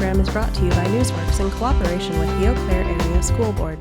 program is brought to you by Newsworks in cooperation with the Eau Claire Area School Board.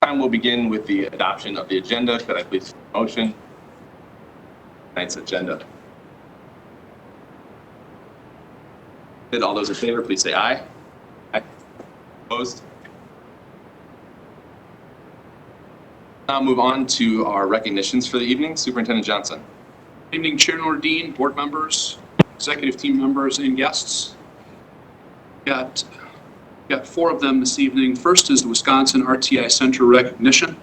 Time we'll begin with the adoption of the agenda. Could I please have a motion? Tonight's agenda. All those in favor, please say aye. Aye. Opposed? Now move on to our recognitions for the evening. Superintendent Johnson. Good evening, Chair Nordine, board members, executive team members, and guests. Got 4 of them this evening. First is the Wisconsin RTI Center recognition.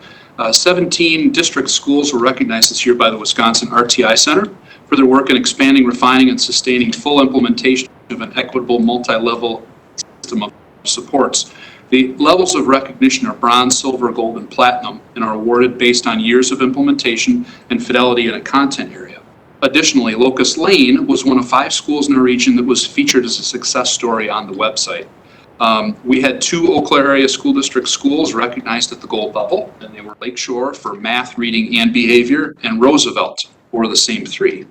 17 district schools were recognized this year by the Wisconsin RTI Center for their work in expanding, refining, and sustaining full implementation of an equitable multi-level system of supports. The levels of recognition are bronze, silver, gold, and platinum, and are awarded based on years of implementation and fidelity in a content area. Additionally, Locust Lane was one of 5 schools in our region that was featured as a success story on the website. We had 2 Eau Claire area school district schools recognized at the gold level, and they were Lakeshore for math, reading, and behavior, and Roosevelt for the same 3.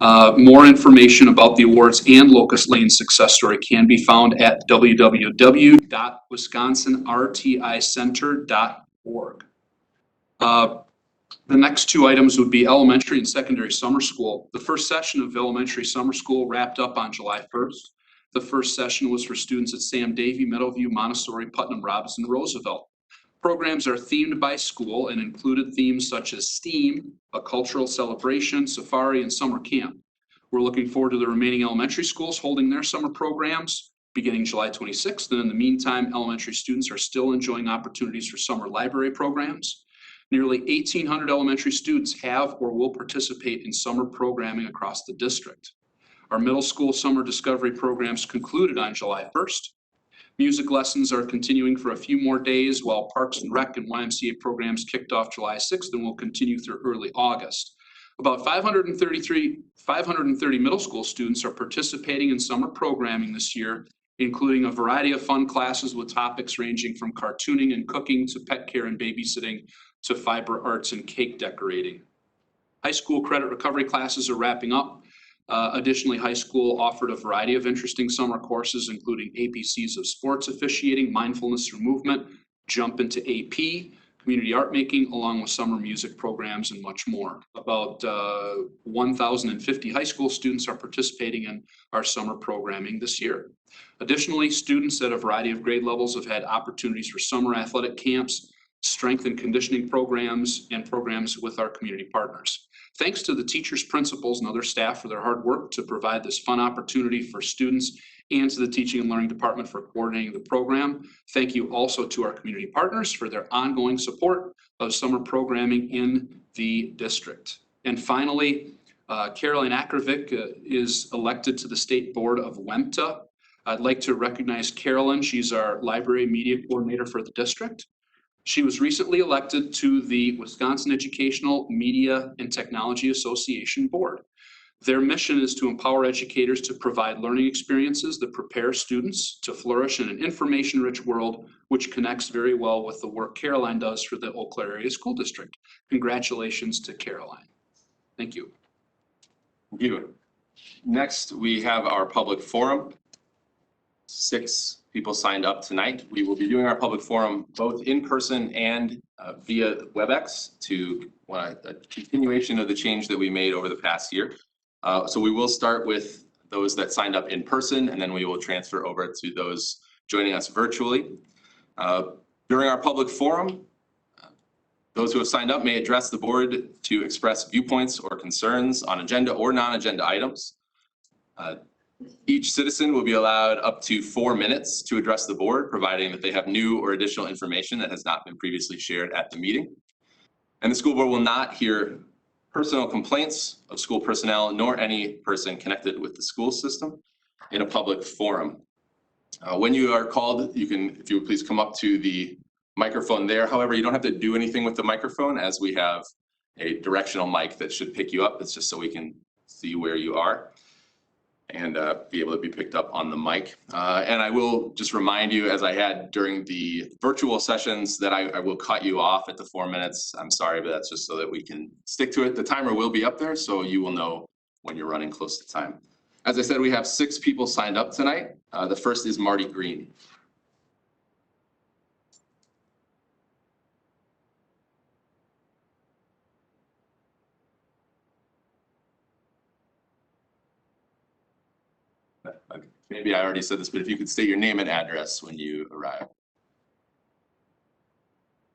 More information about the awards and Locust Lane success story can be found at www.wisconsinrticenter.org. The next 2 items would be elementary and secondary summer school. The first session of elementary summer school wrapped up on July 1st. The first session was for students at Sam Davie, Meadowview, Montessori, Putnam, Robinson, Roosevelt. Programs are themed by school and included themes such as STEAM, a cultural celebration, safari, and summer camp. We're looking forward to the remaining elementary schools holding their summer programs beginning July 26th. And in the meantime, elementary students are still enjoying opportunities for summer library programs. Nearly 1,800 elementary students have or will participate in summer programming across the district. Our middle school summer discovery programs concluded on July 1st. Music lessons are continuing for a few more days, while Parks and Rec and YMCA programs kicked off July 6th and will continue through early August. About 530 middle school students are participating in summer programming this year, including a variety of fun classes with topics ranging from cartooning and cooking to pet care and babysitting to fiber arts and cake decorating. High school credit recovery classes are wrapping up. Additionally, high school offered a variety of interesting summer courses, including APCs of sports officiating, mindfulness through movement, jump into AP, community art making, along with summer music programs and much more. About 1,050 high school students are participating in our summer programming this year. Additionally, students at a variety of grade levels have had opportunities for summer athletic camps, strength and conditioning programs, and programs with our community partners. Thanks to the teachers, principals, and other staff for their hard work to provide this fun opportunity for students, and to the Teaching and Learning Department for coordinating the program. Thank you also to our community partners for their ongoing support of summer programming in the district. And finally, Caroline Akrovic is elected to the State Board of WEMTA. I'd like to recognize Carolyn. She's our library media coordinator for the district. She was recently elected to the Wisconsin Educational Media and Technology Association Board. Their mission is to empower educators to provide learning experiences that prepare students to flourish in an information-rich world, which connects very well with the work Caroline does for the Eau Claire Area School District. Congratulations to Caroline. Thank you. Thank you. Next, we have our public forum. 6 people signed up tonight. We will be doing our public forum both in person and via WebEx to a continuation of the change that we made over the past year. So we will start with those that signed up in person, and then we will transfer over to those joining us virtually. During our public forum, those who have signed up may address the board to express viewpoints or concerns on agenda or non-agenda items. Each citizen will be allowed up to 4 minutes to address the board, providing that they have new or additional information that has not been previously shared at the meeting. And the school board will not hear personal complaints of school personnel nor any person connected with the school system in a public forum. When you are called, you can, if you would please come up to the microphone there. However, you don't have to do anything with the microphone, as we have a directional mic that should pick you up. It's just so we can see where you are and be able to be picked up on the mic. And I will just remind you, as I had during the virtual sessions, that I will cut you off at the 4 minutes. I'm sorry, but that's just so that we can stick to it. The timer will be up there, so you will know when you're running close to time. As I said, we have 6 people signed up tonight. The first is Marty Green. Maybe I already said this, but if you could state your name and address when you arrive.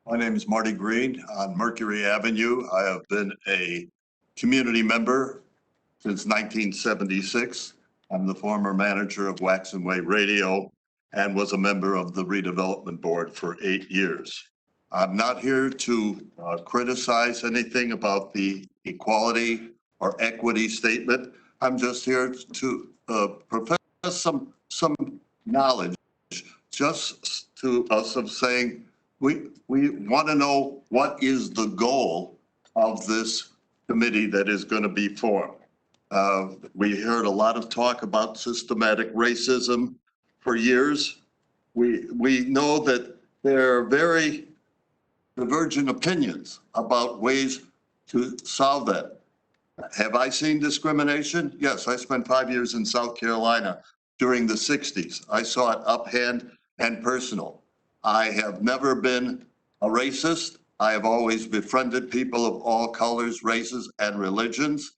My name is Marty Green on Mercury Avenue. I have been a community member since 1976. I'm the former manager of Waxen Way Radio and was a member of the redevelopment board for 8 years. I'm not here to criticize anything about the equality or equity statement. I'm just here to profess some knowledge just to us of saying we want to know what is the goal of this committee that is going to be formed. We heard a lot of talk about systematic racism for years. We know that there are very divergent opinions about ways to solve that. Have I seen discrimination? Yes, I spent 5 years in South Carolina during the 60s. I saw it uphand and personal. I have never been a racist. I have always befriended people of all colors, races, and religions.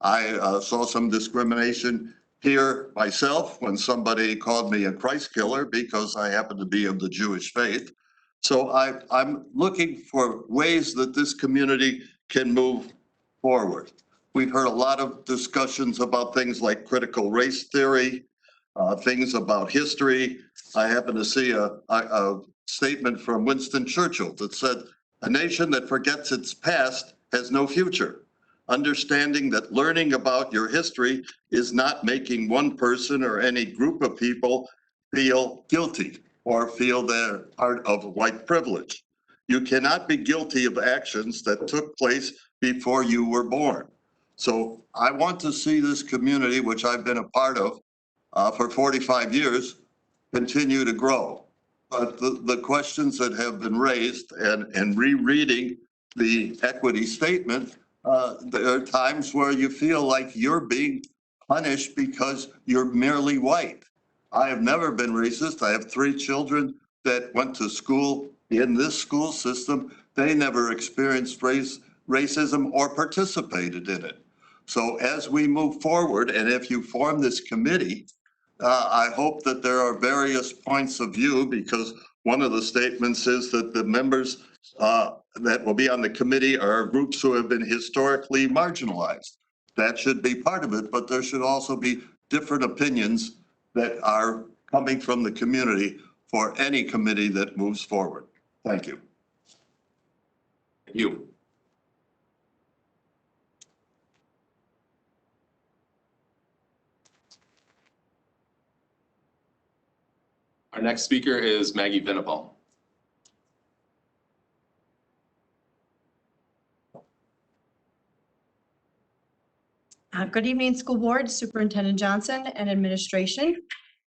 I saw some discrimination here myself when somebody called me a Christ killer because I happen to be of the Jewish faith. So I'm looking for ways that this community can move forward. We've heard a lot of discussions about things like critical race theory, things about history. I happen to see a statement from Winston Churchill that said, "A nation that forgets its past has no future." Understanding that learning about your history is not making one person or any group of people feel guilty or feel they're part of white privilege. You cannot be guilty of actions that took place before you were born. So I want to see this community, which I've been a part of for 45 years, continue to grow. But the questions that have been raised and rereading the equity statement, there are times where you feel like you're being punished because you're merely white. I have never been racist. I have 3 children that went to school in this school system. They never experienced racism or participated in it. So as we move forward, and if you form this committee, I hope that there are various points of view, because one of the statements is that the members that will be on the committee are groups who have been historically marginalized. That should be part of it, but there should also be different opinions that are coming from the community for any committee that moves forward. Thank you. Thank you. Our next speaker is Maggie Venable. Good evening, School Board, Superintendent Johnson, and administration.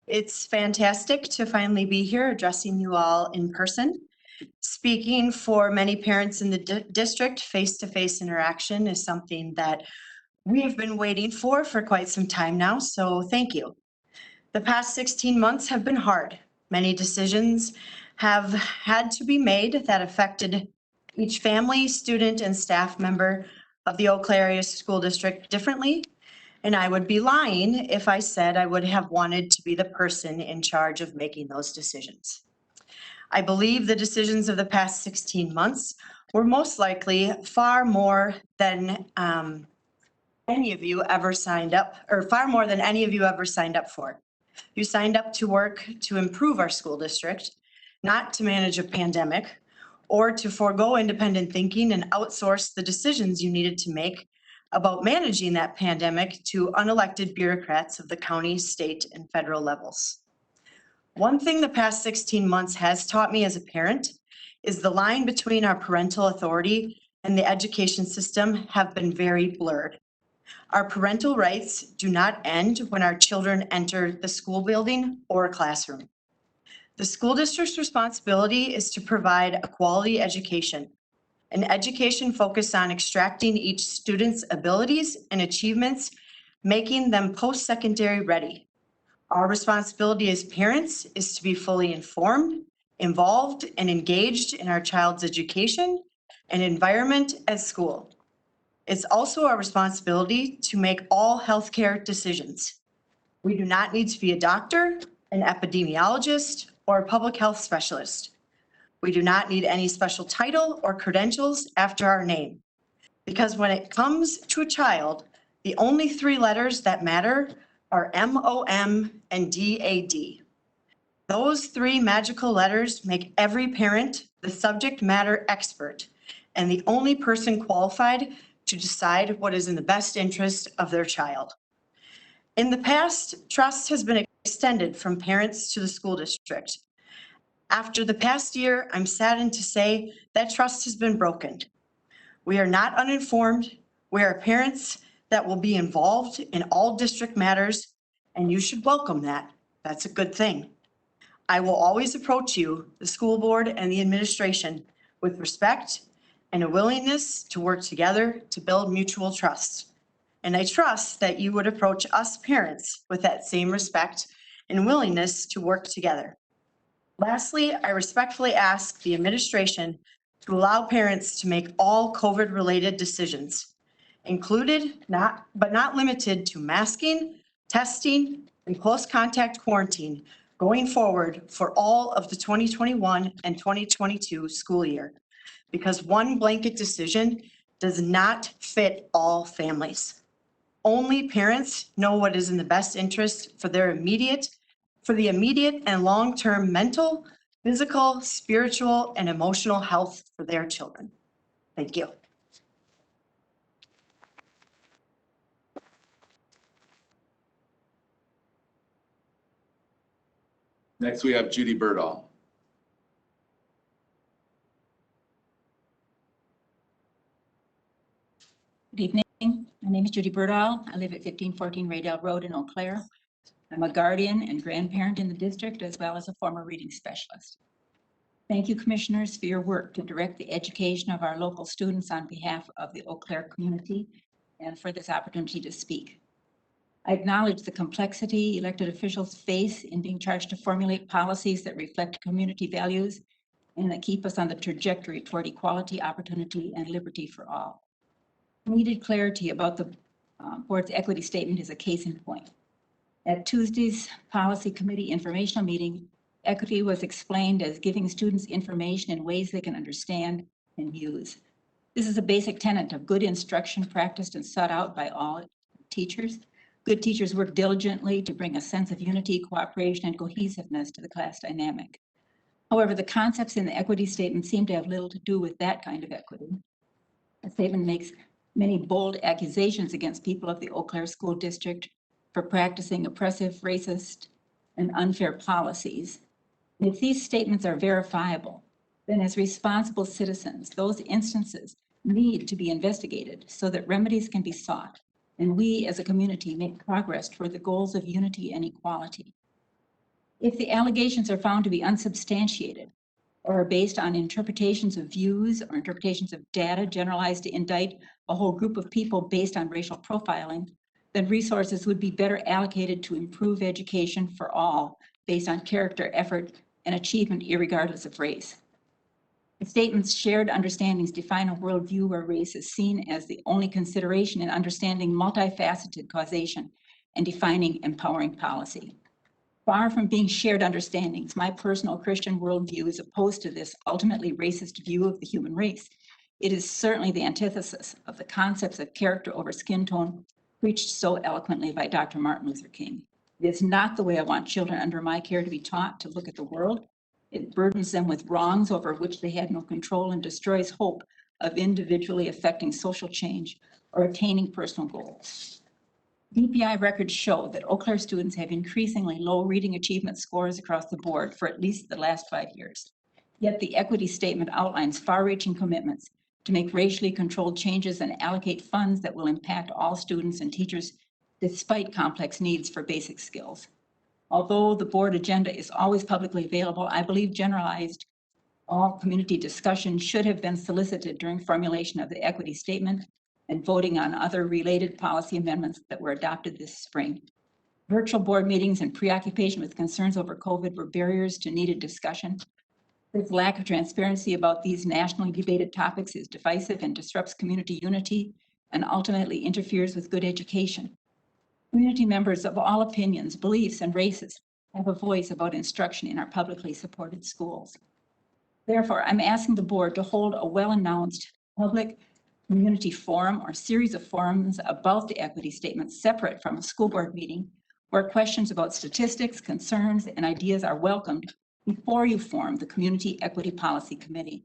It's fantastic to finally be here addressing you all in person. Speaking for many parents in the district, face-to-face interaction is something that we have been waiting for quite some time now, so thank you. The past 16 months have been hard. Many decisions have had to be made that affected each family, student, and staff member of the Eau Claire Area School District differently, and I would be lying if I said I would have wanted to be the person in charge of making those decisions. I believe the decisions of the past 16 months were most likely far more than any of you ever signed up, or far more than any of you ever signed up for. You signed up to work to improve our school district, not to manage a pandemic, or to forego independent thinking and outsource the decisions you needed to make about managing that pandemic to unelected bureaucrats of the county, state, and federal levels. One thing the past 16 months has taught me as a parent is the line between our parental authority and the education system have been very blurred. Our parental rights do not end when our children enter the school building or classroom. The school district's responsibility is to provide a quality education, an education focused on extracting each student's abilities and achievements, making them post-secondary ready. Our responsibility as parents is to be fully informed, involved, and engaged in our child's education and environment at school. It's also our responsibility to make all healthcare decisions. We do not need to be a doctor, an epidemiologist, or a public health specialist. We do not need any special title or credentials after our name. Because when it comes to a child, the only 3 letters that matter are MOM and DAD. Those 3 magical letters make every parent the subject matter expert and the only person qualified to decide what is in the best interest of their child. In the past, trust has been extended from parents to the school district. After the past year, I'm saddened to say that trust has been broken. We are not uninformed, We are parents that will be involved in all district matters, and you should welcome that. That's a good thing. I will always approach you, the school board and the administration, with respect and a willingness to work together to build mutual trust. And I trust that you would approach us parents with that same respect and willingness to work together. Lastly, I respectfully ask the administration to allow parents to make all COVID-related decisions, included but not limited to masking, testing, and close contact quarantine going forward for all of the 2021 and 2022 school year, because one blanket decision does not fit all families. Only parents know what is in the best interest for the immediate and long-term mental, physical, spiritual, and emotional health for their children. Thank you. Next, we have Judy Birdall. Good evening. My name is Judy Birdall. I live at 1514 Raydale Road in Eau Claire. I'm a guardian and grandparent in the district, as well as a former reading specialist. Thank you, commissioners, for your work to direct the education of our local students on behalf of the Eau Claire community and for this opportunity to speak. I acknowledge the complexity elected officials face in being charged to formulate policies that reflect community values and that keep us on the trajectory toward equality, opportunity, and liberty for all. Needed clarity about the board's equity statement is a case in point. At Tuesday's policy committee informational meeting, equity was explained as giving students information in ways they can understand and use. This is a basic tenet of good instruction practiced and sought out by all teachers. Good teachers work diligently to bring a sense of unity, cooperation, and cohesiveness to the class dynamic. However, the concepts in the equity statement seem to have little to do with that kind of equity. The statement makes many bold accusations against people of the Eau Claire School District for practicing oppressive, racist, and unfair policies. If these statements are verifiable, then as responsible citizens, those instances need to be investigated so that remedies can be sought, and we as a community make progress toward the goals of unity and equality. If the allegations are found to be unsubstantiated or are based on interpretations of views or interpretations of data generalized to indict a whole group of people based on racial profiling, then resources would be better allocated to improve education for all based on character, effort, and achievement irregardless of race. The statement's shared understandings define a worldview where race is seen as the only consideration in understanding multifaceted causation and defining empowering policy. Far from being shared understandings, my personal Christian worldview is opposed to this ultimately racist view of the human race. It is certainly the antithesis of the concepts of character over skin tone preached so eloquently by Dr. Martin Luther King. It is not the way I want children under my care to be taught to look at the world. It burdens them with wrongs over which they had no control and destroys hope of individually affecting social change or attaining personal goals. DPI records show that Eau Claire students have increasingly low reading achievement scores across the board for at least the last 5 years. Yet the equity statement outlines far-reaching commitments to make racially controlled changes and allocate funds that will impact all students and teachers despite complex needs for basic skills. Although the board agenda is always publicly available, I believe generalized all community discussion should have been solicited during formulation of the equity statement and voting on other related policy amendments that were adopted this spring. Virtual board meetings and preoccupation with concerns over COVID were barriers to needed discussion. This lack of transparency about these nationally debated topics is divisive and disrupts community unity and ultimately interferes with good education. Community members of all opinions, beliefs, and races have a voice about instruction in our publicly supported schools. Therefore, I'm asking the board to hold a well-announced public community forum or series of forums about the equity statement separate from a school board meeting where questions about statistics, concerns, and ideas are welcomed before you form the Community Equity Policy Committee.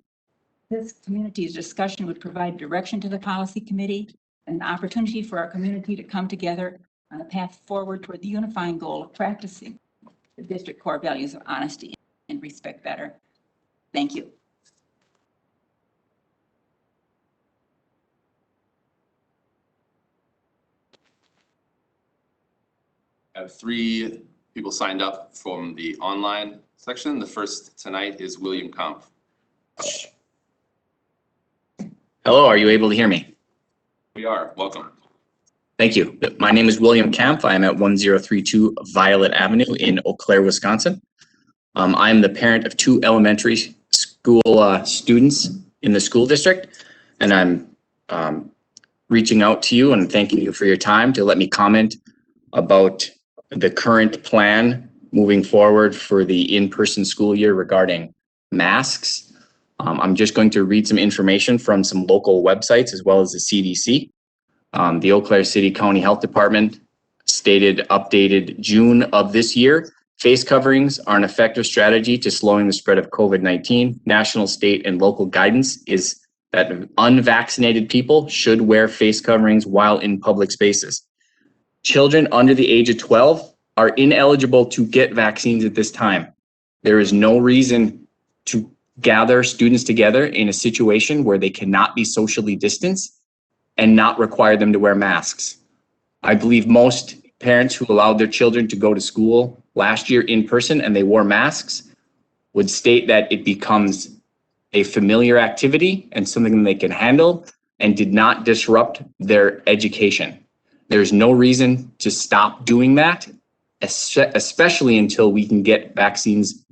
This community's discussion would provide direction to the policy committee and an opportunity for our community to come together on a path forward toward the unifying goal of practicing the district core values of honesty and respect better. Thank you. I have 3 people signed up from the online section. The first tonight is William Kampf. Hello, are you able to hear me? We are, welcome. Thank you. My name is William Kampf. I am at 1032 Violet Avenue in Eau Claire, Wisconsin. I am the parent of 2 elementary school students in the school district, and I'm reaching out to you and thanking you for your time to let me comment about the current plan moving forward for the in-person school year regarding masks. I'm just going to read some information from some local websites as well as the CDC. The Eau Claire City County Health Department stated updated June of this year, face coverings are an effective strategy to slowing the spread of COVID-19. National, state, and local guidance is that unvaccinated people should wear face coverings while in public spaces. Children under the age of 12 are ineligible to get vaccines at this time. There is no reason to gather students together in a situation where they cannot be socially distanced and not require them to wear masks. I believe most parents who allowed their children to go to school last year in person and they wore masks would state that it becomes a familiar activity and something they can handle and did not disrupt their education. There's no reason to stop doing that, especially until we can get vaccines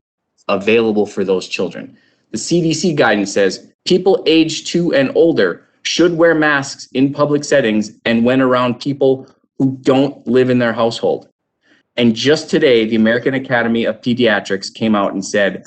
available for those children. The CDC guidance says people age 2 and older should wear masks in public settings and when around people who don't live in their household. And just today, the American Academy of Pediatrics came out and said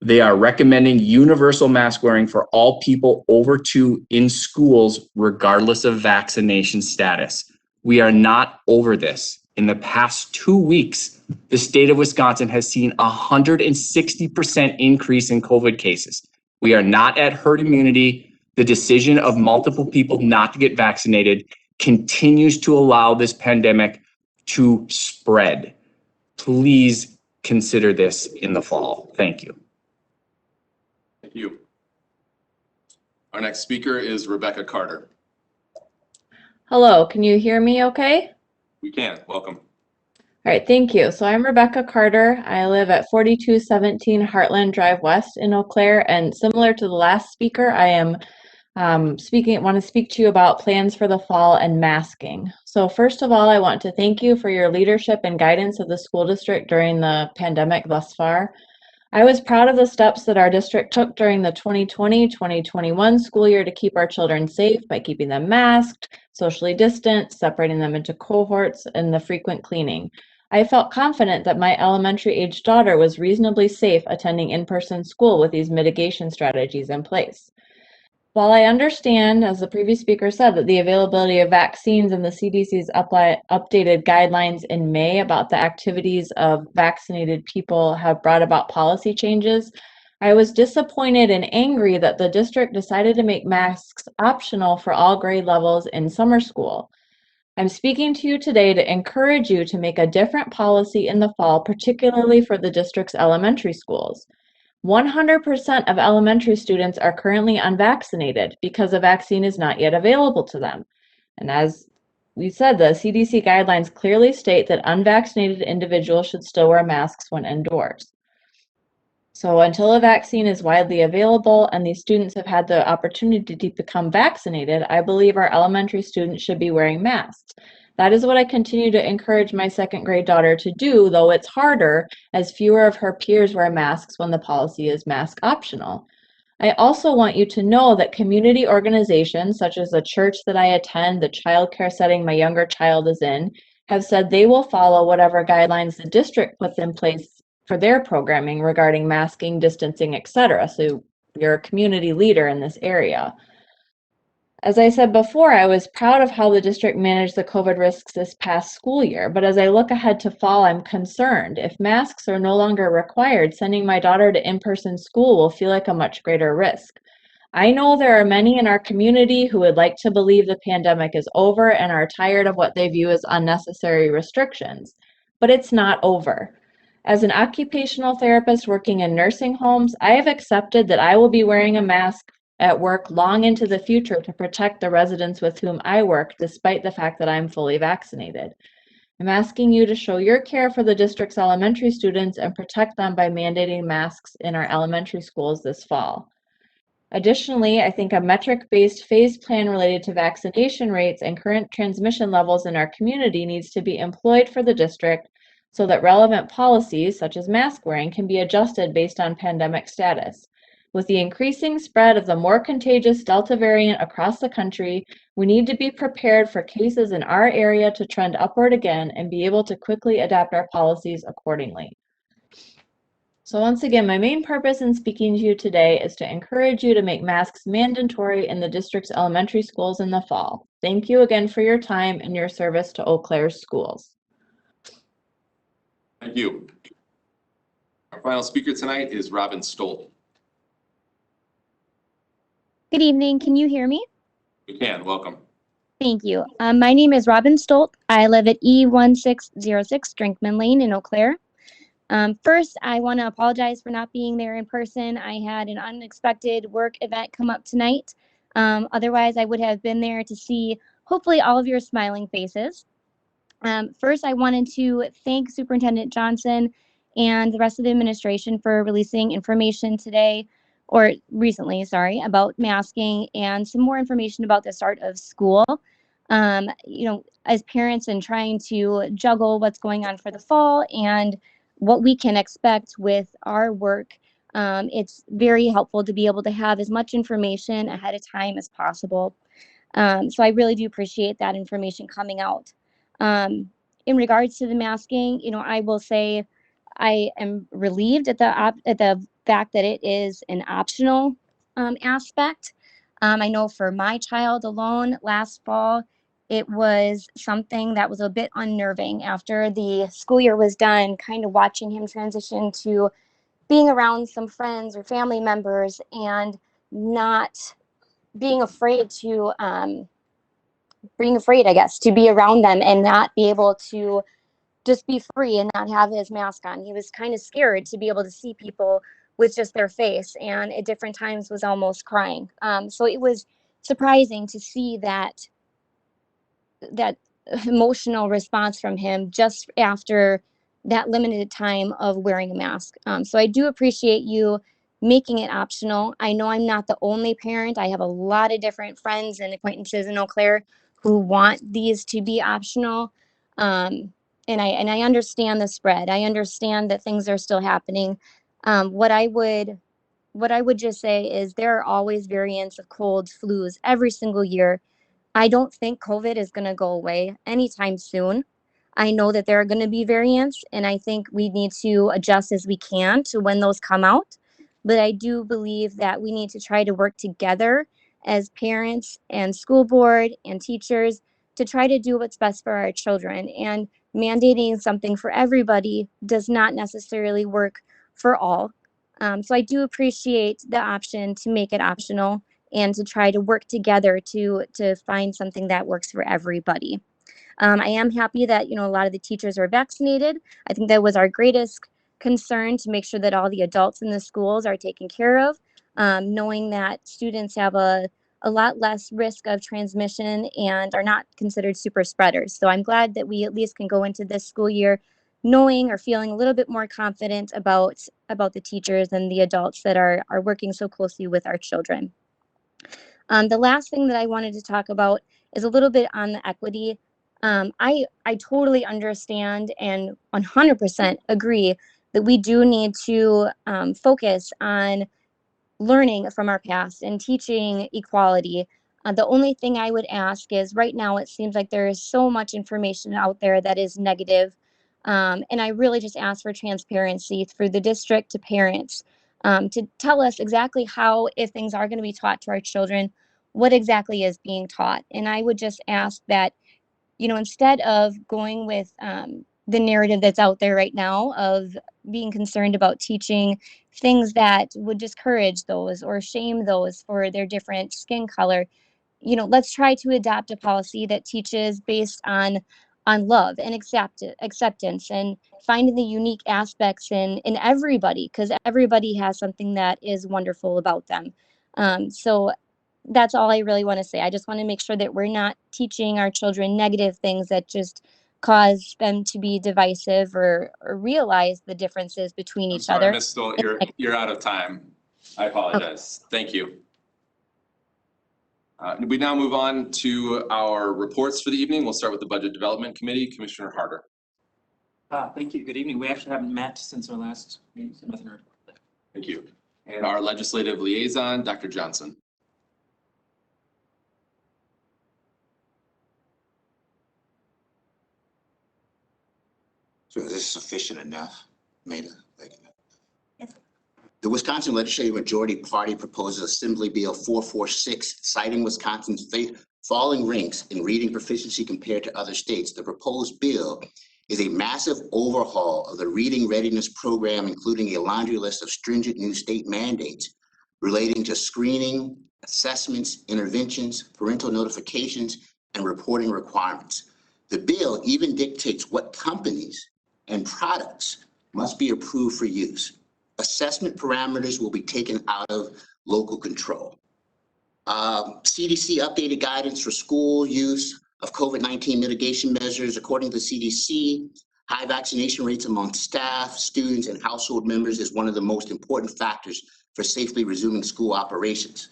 they are recommending universal mask wearing for all people over 2 in schools, regardless of vaccination status. We are not over this. In the past 2 weeks, the state of Wisconsin has seen a 160% increase in COVID cases. We are not at herd immunity. The decision of multiple people not to get vaccinated continues to allow this pandemic to spread. Please consider this in the fall. Thank you. Thank you. Our next speaker is Rebecca Carter. Hello, can you hear me okay? We can, welcome. All right, thank you. So I'm Rebecca Carter. I live at 4217 Heartland Drive West in Eau Claire, and similar to the last speaker, I am want to speak to you about plans for the fall and masking. So first of all, I want to thank you for your leadership and guidance of the school district during the pandemic thus far. I was proud of the steps that our district took during the 2020-2021 school year to keep our children safe by keeping them masked, socially distant, separating them into cohorts, and the frequent cleaning. I felt confident that my elementary-aged daughter was reasonably safe attending in-person school with these mitigation strategies in place. While I understand, as the previous speaker said, that the availability of vaccines and the CDC's updated guidelines in May about the activities of vaccinated people have brought about policy changes, I was disappointed and angry that the district decided to make masks optional for all grade levels in summer school. I'm speaking to you today to encourage you to make a different policy in the fall, particularly for the district's elementary schools. 100% of elementary students are currently unvaccinated because a vaccine is not yet available to them. And as we said, the CDC guidelines clearly state that unvaccinated individuals should still wear masks when indoors. So until a vaccine is widely available and these students have had the opportunity to become vaccinated, I believe our elementary students should be wearing masks. That is what I continue to encourage my second grade daughter to do, though it's harder as fewer of her peers wear masks when the policy is mask optional. I also want you to know that community organizations such as the church that I attend, the childcare setting my younger child is in, have said they will follow whatever guidelines the district puts in place for their programming regarding masking, distancing, etc. So you're a community leader in this area. As I said before, I was proud of how the district managed the COVID risks this past school year, but as I look ahead to fall, I'm concerned. If masks are no longer required, sending my daughter to in-person school will feel like a much greater risk. I know there are many in our community who would like to believe the pandemic is over and are tired of what they view as unnecessary restrictions, but it's not over. As an occupational therapist working in nursing homes, I have accepted that I will be wearing a mask at work long into the future to protect the residents with whom I work, despite the fact that I'm fully vaccinated. I'm asking you to show your care for the district's elementary students and protect them by mandating masks in our elementary schools this fall. Additionally, I think a metric-based phase plan related to vaccination rates and current transmission levels in our community needs to be employed for the district so that relevant policies, such as mask wearing, can be adjusted based on pandemic status. With the increasing spread of the more contagious Delta variant across the country, we need to be prepared for cases in our area to trend upward again and be able to quickly adapt our policies accordingly. So once again, my main purpose in speaking to you today is to encourage you to make masks mandatory in the district's elementary schools in the fall. Thank you again for your time and your service to Eau Claire schools. Thank you. Our final speaker tonight is Robin Stoll. Good evening. Can you hear me? We can. Welcome. Thank you. My name is Robin Stolt. I live at E1606 Drinkman Lane in Eau Claire. First, I want to apologize for not being there in person. I had an unexpected work event come up tonight. Otherwise, I would have been there to see hopefully all of your smiling faces. First, I wanted to thank Superintendent Johnson and the rest of the administration for releasing information today, or recently, sorry, about masking and some more information about the start of school. As parents and trying to juggle what's going on for the fall and what we can expect with our work, it's very helpful to be able to have as much information ahead of time as possible. So I really do appreciate that information coming out. In regards to the masking, I will say I am relieved at the fact that it is an optional aspect. I know for my child alone last fall, it was something that was a bit unnerving after the school year was done, kind of watching him transition to being around some friends or family members and not being afraid I guess, to be around them and not be able to just be free and not have his mask on. He was kind of scared to be able to see people with just their face, and at different times was almost crying. So it was surprising to see that emotional response from him just after that limited time of wearing a mask. So I do appreciate you making it optional. I know I'm not the only parent. I have a lot of different friends and acquaintances in Eau Claire who want these to be optional. And I understand the spread. I understand that things are still happening. What I would just say is there are always variants of colds, flus every single year. I don't think COVID is going to go away anytime soon. I know that there are going to be variants, and I think we need to adjust as we can to when those come out. But I do believe that we need to try to work together as parents and school board and teachers to try to do what's best for our children. And mandating something for everybody does not necessarily work for all. So I do appreciate the option to make it optional and to try to work together to find something that works for everybody. I am happy that, a lot of the teachers are vaccinated. I think that was our greatest concern, to make sure that all the adults in the schools are taken care of, knowing that students have a lot less risk of transmission and are not considered super spreaders. So I'm glad that we at least can go into this school year knowing or feeling a little bit more confident about the teachers and the adults that are working so closely with our children. The last thing that I wanted to talk about is a little bit on the equity. I totally understand and 100% agree that we do need to focus on learning from our past and teaching equality. The only thing I would ask is, right now it seems like there is so much information out there that is negative. And I really just ask for transparency through the district to parents, to tell us exactly how, if things are going to be taught to our children, what exactly is being taught. And I would just ask that, instead of going with the narrative that's out there right now of being concerned about teaching things that would discourage those or shame those for their different skin color, let's try to adopt a policy that teaches based on love and acceptance and finding the unique aspects in everybody, because everybody has something that is wonderful about them. So that's all I really want to say. I just want to make sure that we're not teaching our children negative things that just cause them to be divisive or realize the differences between I'm each sorry, other. Ms. Stoll, you're out of time. I apologize. Thank you. We now move on to our reports for the evening. We'll start with the Budget Development Committee. Commissioner Harder. Thank you. Good evening. We actually haven't met since our last meeting, so nothing to report there. Thank you. And our Legislative Liaison, Dr. Johnson. So is this sufficient enough, Maida? Yes. The Wisconsin Legislative Majority Party proposes Assembly Bill 446, citing Wisconsin's falling ranks in reading proficiency compared to other states. The proposed bill is a massive overhaul of the reading readiness program, including a laundry list of stringent new state mandates relating to screening, assessments, interventions, parental notifications, and reporting requirements. The bill even dictates what companies and products must be approved for use. Assessment parameters will be taken out of local control. CDC updated guidance for school use of COVID-19 mitigation measures. According to the CDC, high vaccination rates among staff, students, and household members is one of the most important factors for safely resuming school operations.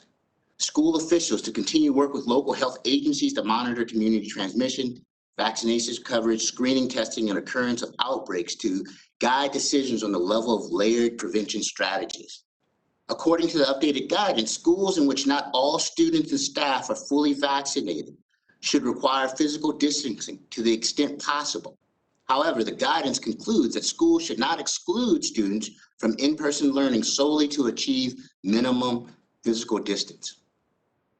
School officials to continue work with local health agencies to monitor community transmission, vaccinations coverage, screening, testing, and occurrence of outbreaks to guide decisions on the level of layered prevention strategies. According to the updated guidance, schools in which not all students and staff are fully vaccinated should require physical distancing to the extent possible. However, the guidance concludes that schools should not exclude students from in-person learning solely to achieve minimum physical distance.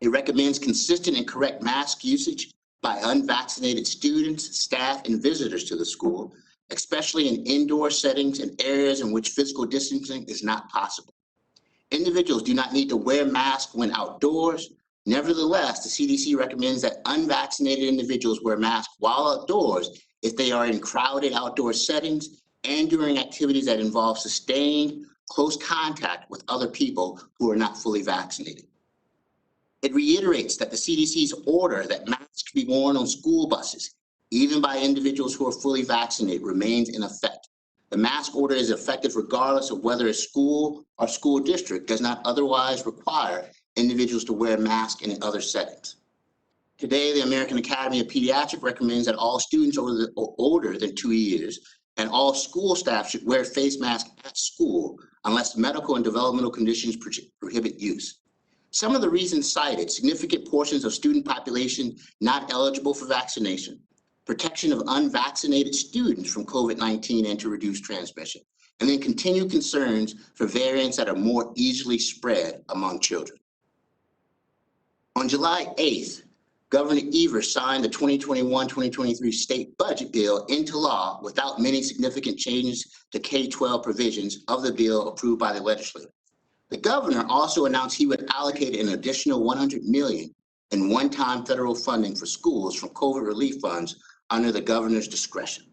It recommends consistent and correct mask usage by unvaccinated students, staff, and visitors to the school, especially in indoor settings and areas in which physical distancing is not possible. Individuals do not need to wear masks when outdoors. Nevertheless, the CDC recommends that unvaccinated individuals wear masks while outdoors if they are in crowded outdoor settings and during activities that involve sustained close contact with other people who are not fully vaccinated. It reiterates that the CDC's order that masks be worn on school buses, even by individuals who are fully vaccinated, remains in effect. The mask order is effective regardless of whether a school or school district does not otherwise require individuals to wear masks in other settings. Today, the American Academy of Pediatrics recommends that all students older than 2 years and all school staff should wear face masks at school unless medical and developmental conditions prohibit use. Some of the reasons cited: significant portions of student population not eligible for vaccination, protection of unvaccinated students from COVID-19 and to reduce transmission, and then continued concerns for variants that are more easily spread among children. On July 8th, Governor Evers signed the 2021-2023 state budget bill into law without many significant changes to K-12 provisions of the bill approved by the legislature. The governor also announced he would allocate an additional $100 million in one-time federal funding for schools from COVID relief funds under the governor's discretion.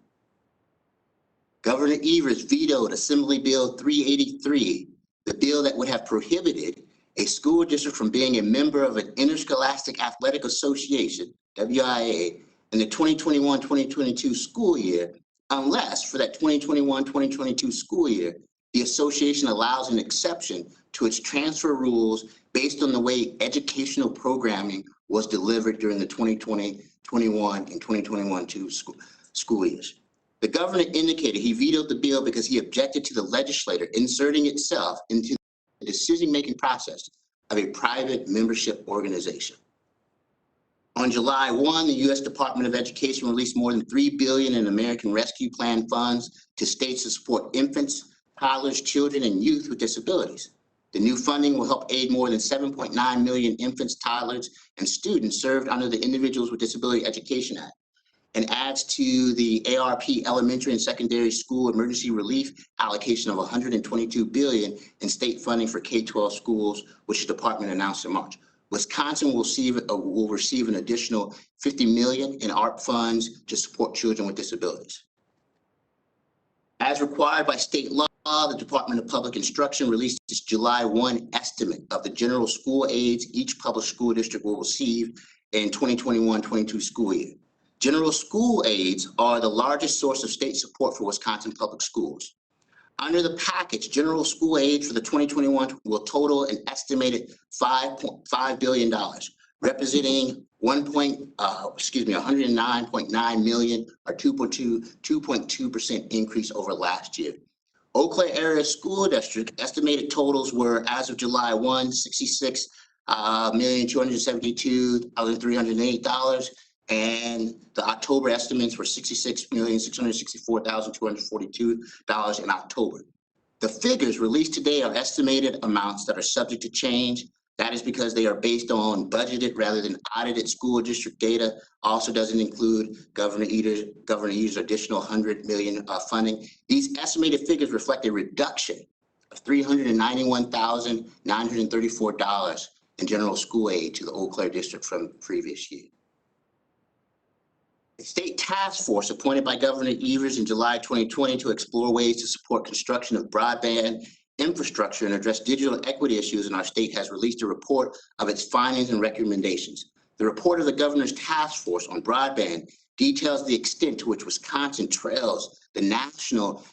Governor Evers vetoed Assembly Bill 383, the bill that would have prohibited a school district from being a member of an interscholastic athletic association, WIA, in the 2021-2022 school year, unless for that 2021-2022 school year, the association allows an exception to its transfer rules based on the way educational programming was delivered during the 2020-21 and 2021-2 school years. The governor indicated he vetoed the bill because he objected to the legislature inserting itself into the decision-making process of a private membership organization. On July 1, the U.S. Department of Education released more than $3 billion in American Rescue Plan funds to states to support infants, toddlers, children, and youth with disabilities. The new funding will help aid more than 7.9 million infants, toddlers, and students served under the Individuals with Disability Education Act, and adds to the ARP elementary and secondary school emergency relief allocation of $122 billion in state funding for K-12 schools, which the department announced in March. Wisconsin will receive an additional $50 million in ARP funds to support children with disabilities. As required by state law, the Department of Public Instruction released its July 1 estimate of the general school aids each public school district will receive in 2021-22 school year. General school aids are the largest source of state support for Wisconsin public schools. Under the package, general school aid for the 2021 will total an estimated $5.5 billion, representing 109.9 million or 2.2% increase over last year. Eau Claire Area School District estimated totals were, as of July 1, $66,272,308, and the October estimates were $66,664,242 in October. The figures released today are estimated amounts that are subject to change. That is because they are based on budgeted rather than audited school district data. Also doesn't include Governor Eater's additional $100 million funding. These estimated figures reflect a reduction of $391,934 in general school aid to the Eau Claire district from the previous year. A state task force appointed by Governor Evers in July 2020 to explore ways to support construction of broadband infrastructure and address digital equity issues in our state has released a report of its findings and recommendations. The report of the governor's task force on broadband details the extent to which Wisconsin trails the national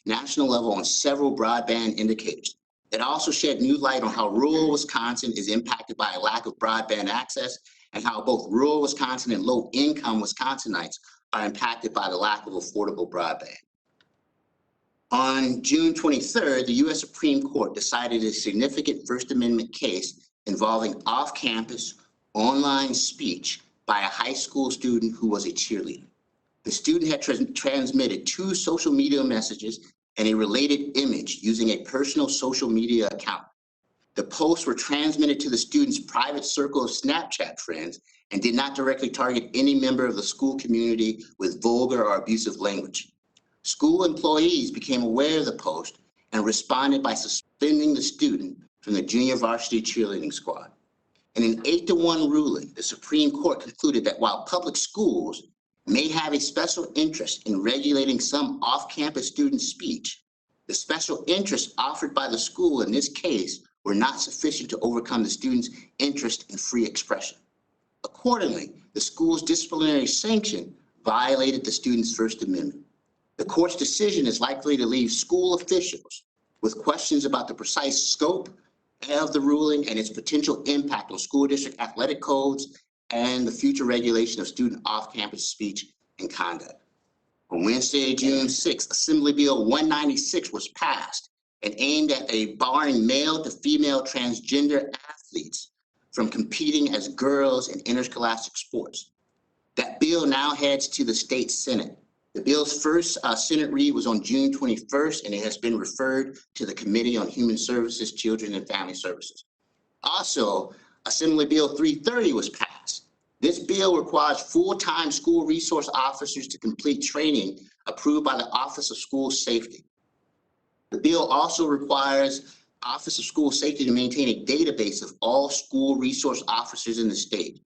level on several broadband indicators. It also shed new light on how rural Wisconsin is impacted by a lack of broadband access and how both rural Wisconsin and low-income Wisconsinites are impacted by the lack of affordable broadband. On June 23rd, the U.S. Supreme Court decided a significant First Amendment case involving off-campus online speech by a high school student who was a cheerleader. The student had transmitted 2 social media messages and a related image using a personal social media account. The posts were transmitted to the student's private circle of Snapchat friends and did not directly target any member of the school community with vulgar or abusive language. School employees became aware of the post and responded by suspending the student from the junior varsity cheerleading squad. In an 8-1 ruling, the Supreme Court concluded that while public schools may have a special interest in regulating some off-campus student speech, the special interests offered by the school in this case were not sufficient to overcome the student's interest in free expression. Accordingly, the school's disciplinary sanction violated the student's First Amendment. The court's decision is likely to leave school officials with questions about the precise scope of the ruling and its potential impact on school district athletic codes and the future regulation of student off-campus speech and conduct. On Wednesday, June 6th, Assembly Bill 196 was passed and aimed at barring male to female transgender athletes from competing as girls in interscholastic sports. That bill now heads to the state Senate. The bill's first Senate read was on June 21st, and it has been referred to the Committee on Human Services, Children and Family Services. Also, Assembly Bill 330 was passed. This bill requires full-time school resource officers to complete training approved by the Office of School Safety. The bill also requires Office of School Safety to maintain a database of all school resource officers in the state.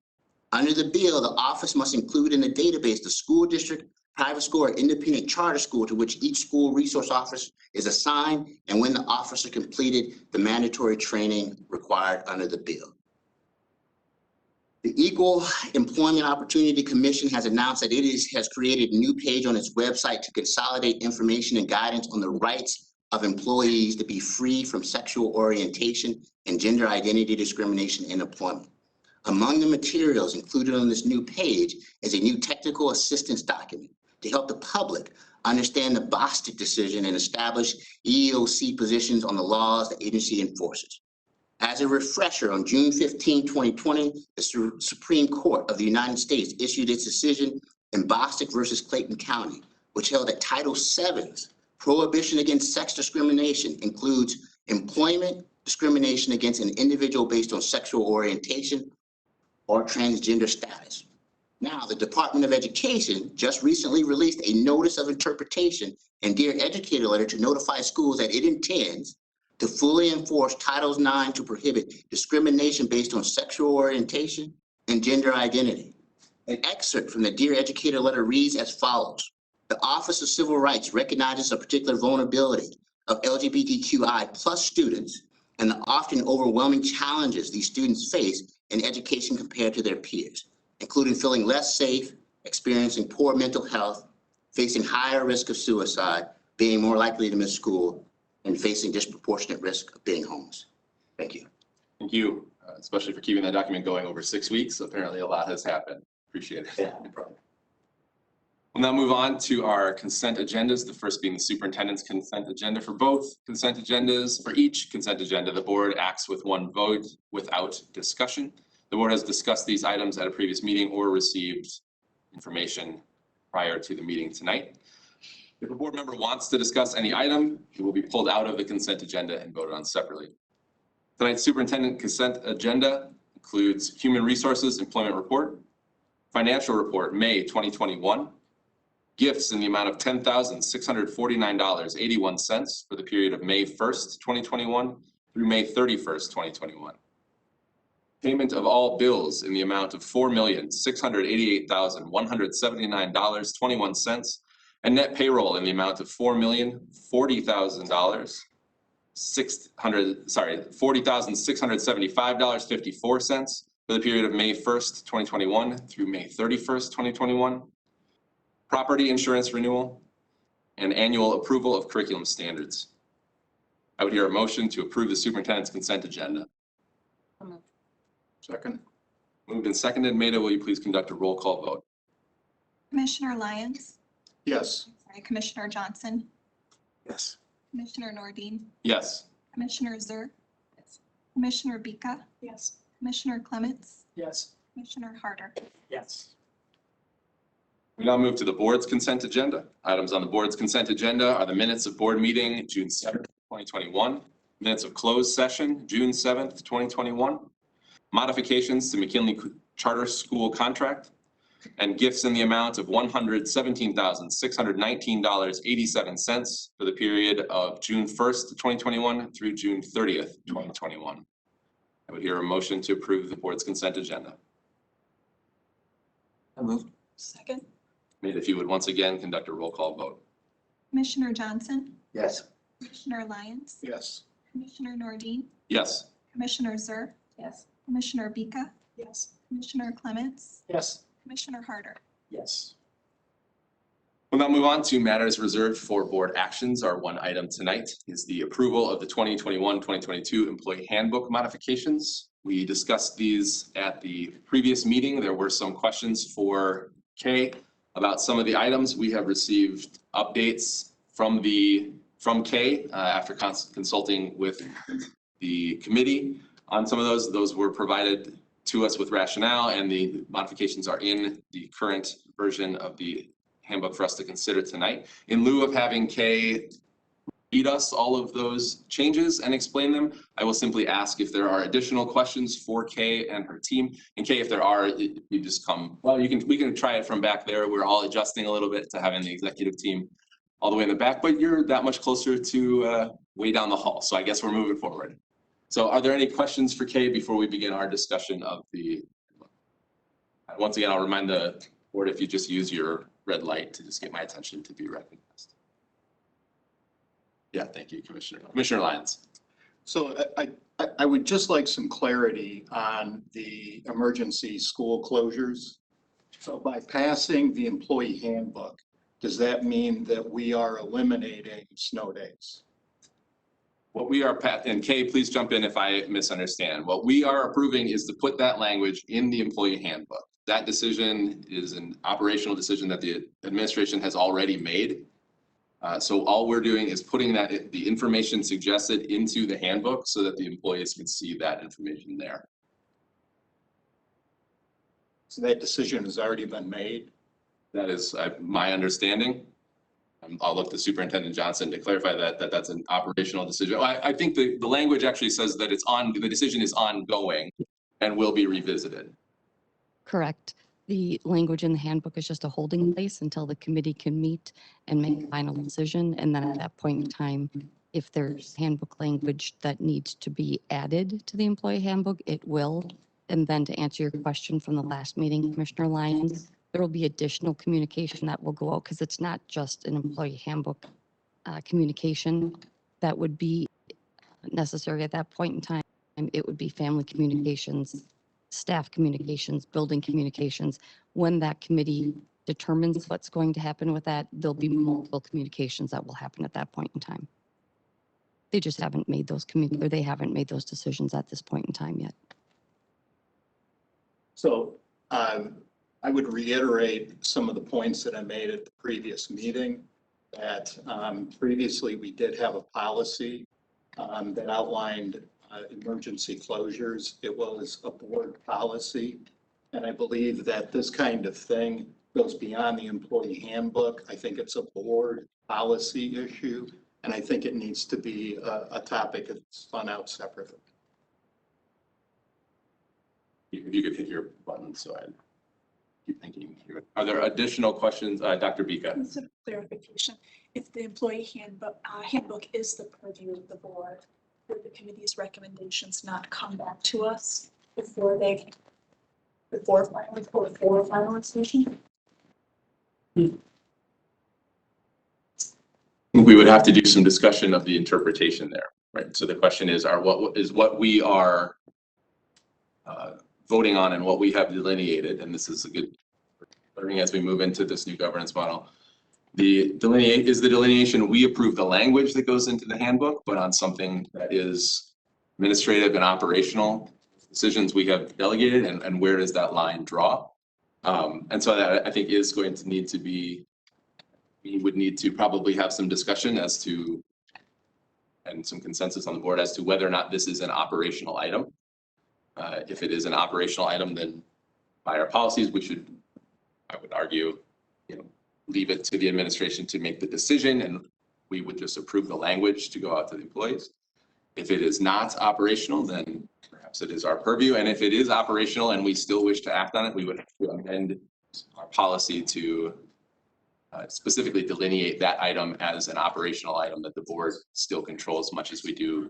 Under the bill, the office must include in the database the school district, private school, or independent charter school to which each school resource officer is assigned and when the officer completed the mandatory training required under the bill. The Equal Employment Opportunity Commission has announced that it has created a new page on its website to consolidate information and guidance on the rights of employees to be free from sexual orientation and gender identity discrimination in employment. Among the materials included on this new page is a new technical assistance document to help the public understand the Bostic decision and establish EEOC positions on the laws the agency enforces. As a refresher, on June 15, 2020, the Supreme Court of the United States issued its decision in Bostic versus Clayton County, which held that Title VII's prohibition against sex discrimination includes employment discrimination against an individual based on sexual orientation or transgender status. Now, the Department of Education just recently released a notice of interpretation and Dear Educator letter to notify schools that it intends to fully enforce Title IX to prohibit discrimination based on sexual orientation and gender identity. An excerpt from the Dear Educator letter reads as follows. The Office of Civil Rights recognizes a particular vulnerability of LGBTQI+ students and the often overwhelming challenges these students face in education compared to their peers, including feeling less safe, experiencing poor mental health, facing higher risk of suicide, being more likely to miss school, and facing disproportionate risk of being homeless. Thank you. Thank you, especially for keeping that document going over 6 weeks. Apparently a lot has happened. Appreciate it. Yeah, no problem. We'll now move on to our consent agendas, the first being the superintendent's consent agenda. For both consent agendas, for each consent agenda, the board acts with one vote without discussion. The board has discussed these items at a previous meeting or received information prior to the meeting tonight. If a board member wants to discuss any item, it will be pulled out of the consent agenda and voted on separately. Tonight's superintendent consent agenda includes human resources employment report, financial report, May 2021, gifts in the amount of $10,649.81 for the period of May 1st, 2021 through May 31st, 2021. Payment of all bills in the amount of $4,688,179.21 and net payroll in the amount of $40,675.54 for the period of May 1st, 2021 through May 31st, 2021. Property insurance renewal, and annual approval of curriculum standards. I would hear a motion to approve the superintendent's consent agenda. Second. Moved and seconded. Maida, will you please conduct a roll call vote? Commissioner Lyons, Yes. Commissioner Johnson, Yes. Commissioner Nordine, Yes. Commissioner Zur, Commissioner Bika, Yes. Commissioner Clements, Yes. Commissioner Harder. Yes. We now move to the board's consent agenda. Items on the board's consent agenda are the minutes of board meeting June 7th, 2021, minutes of closed session June 7th, 2021, modifications to McKinley Charter School contract, and gifts in the amount of $117,619.87 for the period of June 1st, 2021 through June 30th, 2021. I would hear a motion to approve the board's consent agenda. I move. Second. Maida, if you would once again conduct a roll call vote. Commissioner Johnson, Yes. Commissioner Lyons, Yes. Commissioner Nordine, Yes. Commissioner Zur, Yes. Commissioner Bika, Yes. Commissioner Clements, Yes. Commissioner Harder. Yes. We'll now move on to matters reserved for board actions. Our one item tonight is the approval of the 2021-2022 employee handbook modifications. We discussed these at the previous meeting. There were some questions for Kay about some of the items. We have received updates from Kay after consulting with the committee on some of those. Those were provided to us with rationale, and the modifications are in the current version of the handbook for us to consider tonight. In lieu of having Kay read us all of those changes and explain them, I will simply ask if there are additional questions for Kay and her team. And Kay, if there are, you just come, well, we can try it from back there. We're all adjusting a little bit to having the executive team all the way in the back, but you're that much closer to way down the hall. So I guess we're moving forward. So are there any questions for Kay before we begin our discussion of the, once again, I'll remind the board if you just use your red light to just get my attention to be recognized. Yeah, thank you, Commissioner. Commissioner Lyons. So I would just like some clarity on the emergency school closures. So by passing the employee handbook, does that mean that we are eliminating snow days? What we are, and Kay, please jump in if I misunderstand. What we are approving is to put that language in the employee handbook. That decision is an operational decision that the administration has already made. So all we're doing is putting the information suggested into the handbook so that the employees can see that information there. So that decision has already been made? That is my understanding. I'll look to Superintendent Johnson to clarify that that's an operational decision. I think the language actually says that the decision is ongoing and will be revisited. Correct. The language in the handbook is just a holding place until the committee can meet and make a final decision. And then at that point in time, if there's handbook language that needs to be added to the employee handbook, it will. And then to answer your question from the last meeting, Commissioner Lyons, there will be additional communication that will go out because it's not just an employee handbook communication that would be necessary at that point in time. It would be family communications, staff communications, building communications. When that committee determines what's going to happen with that, there'll be multiple communications that will happen at that point in time. They just haven't made those or they haven't made those decisions at this point in time yet. So I would reiterate some of the points that I made at the previous meeting, that previously we did have a policy that outlined emergency closures. It was a board policy. And I believe that this kind of thing goes beyond the employee handbook. I think it's a board policy issue, and I think it needs to be a topic that's spun out separately. If you could hit your button, so I keep thinking. Are there additional questions? Dr. Bika? Just a clarification, if the employee handbook is the purview of the board, would the committee's recommendations not come back to us before finalization? We would have to do some discussion of the interpretation there, right? So the question is, what we are voting on and what we have delineated, and this is a good learning as we move into this new governance model. The delineation, we approve the language that goes into the handbook, but on something that is administrative and operational decisions we have delegated, and where does that line draw? And so that I think is going to need to be, we would need to probably have some discussion as to, and some consensus on the board as to whether or not this is an operational item. If it is an operational item, then by our policies, we should, I would argue, leave it to the administration to make the decision, and we would just approve the language to go out to the employees. If it is not operational, then perhaps it is our purview. And if it is operational and we still wish to act on it, we would have to amend our policy to specifically delineate that item as an operational item that the board still controls, much as we do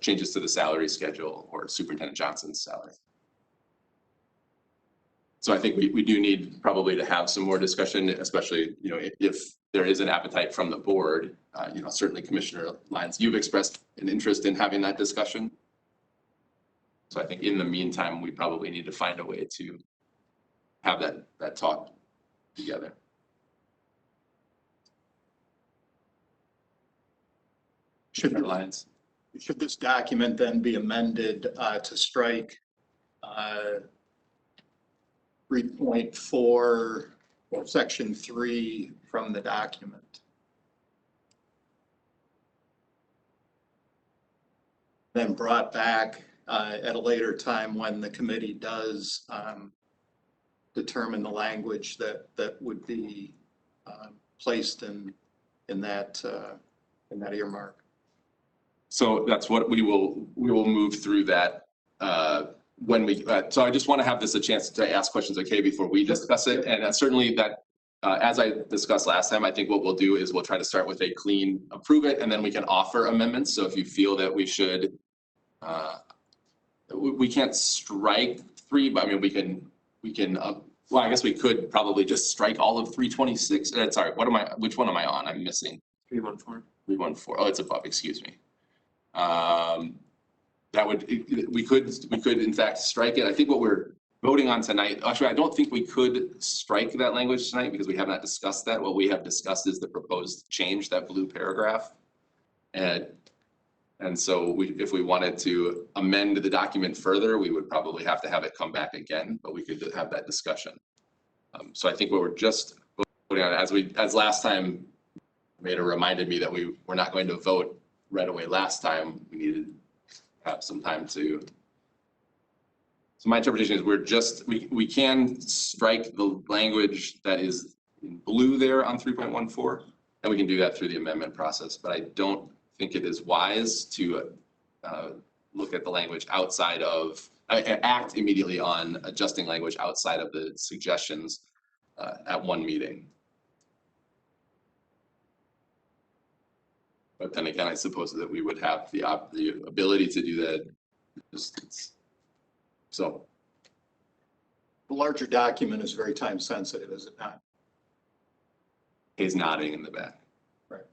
changes to the salary schedule or Superintendent Johnson's salary. So I think we do need probably to have some more discussion, especially, if there is an appetite from the board. Certainly Commissioner Lyons, you've expressed an interest in having that discussion. So I think in the meantime, we probably need to find a way to have that talk together. Should this document then be amended to strike 3.4 or section 3 from the document? Then brought back at a later time when the committee does determine the language that would be placed in that earmark. So that's what we will move through that when we, so I just want to have this a chance to ask questions, okay, before we discuss it. And certainly that, as I discussed last time, I think what we'll do is we'll try to start with a clean approve it, and then we can offer amendments. So if you feel that we should, we can't strike 3, but I mean, we can, well, I guess we could probably just strike all of 326. Sorry, which one am I on? I'm missing. 314. 314. Oh, it's above, excuse me. That would, we could in fact strike it. I think what we're voting on tonight, actually, I don't think we could strike that language tonight because we have not discussed that. What we have discussed is the proposed change, that blue paragraph. And so if we wanted to amend the document further, we would probably have to have it come back again, but we could have that discussion. So I think what we're just voting on, as last time Maida reminded me that we were not going to vote right away last time, we needed to have some time to. So my interpretation is we can strike the language that is in blue there on 3.14, and we can do that through the amendment process, but I don't think it is wise to look at the language outside of, act immediately on adjusting language outside of the suggestions at one meeting. But then again, I suppose that we would have the ability to do that. So. The larger document is very time sensitive, is it not? He's nodding in the back. Right.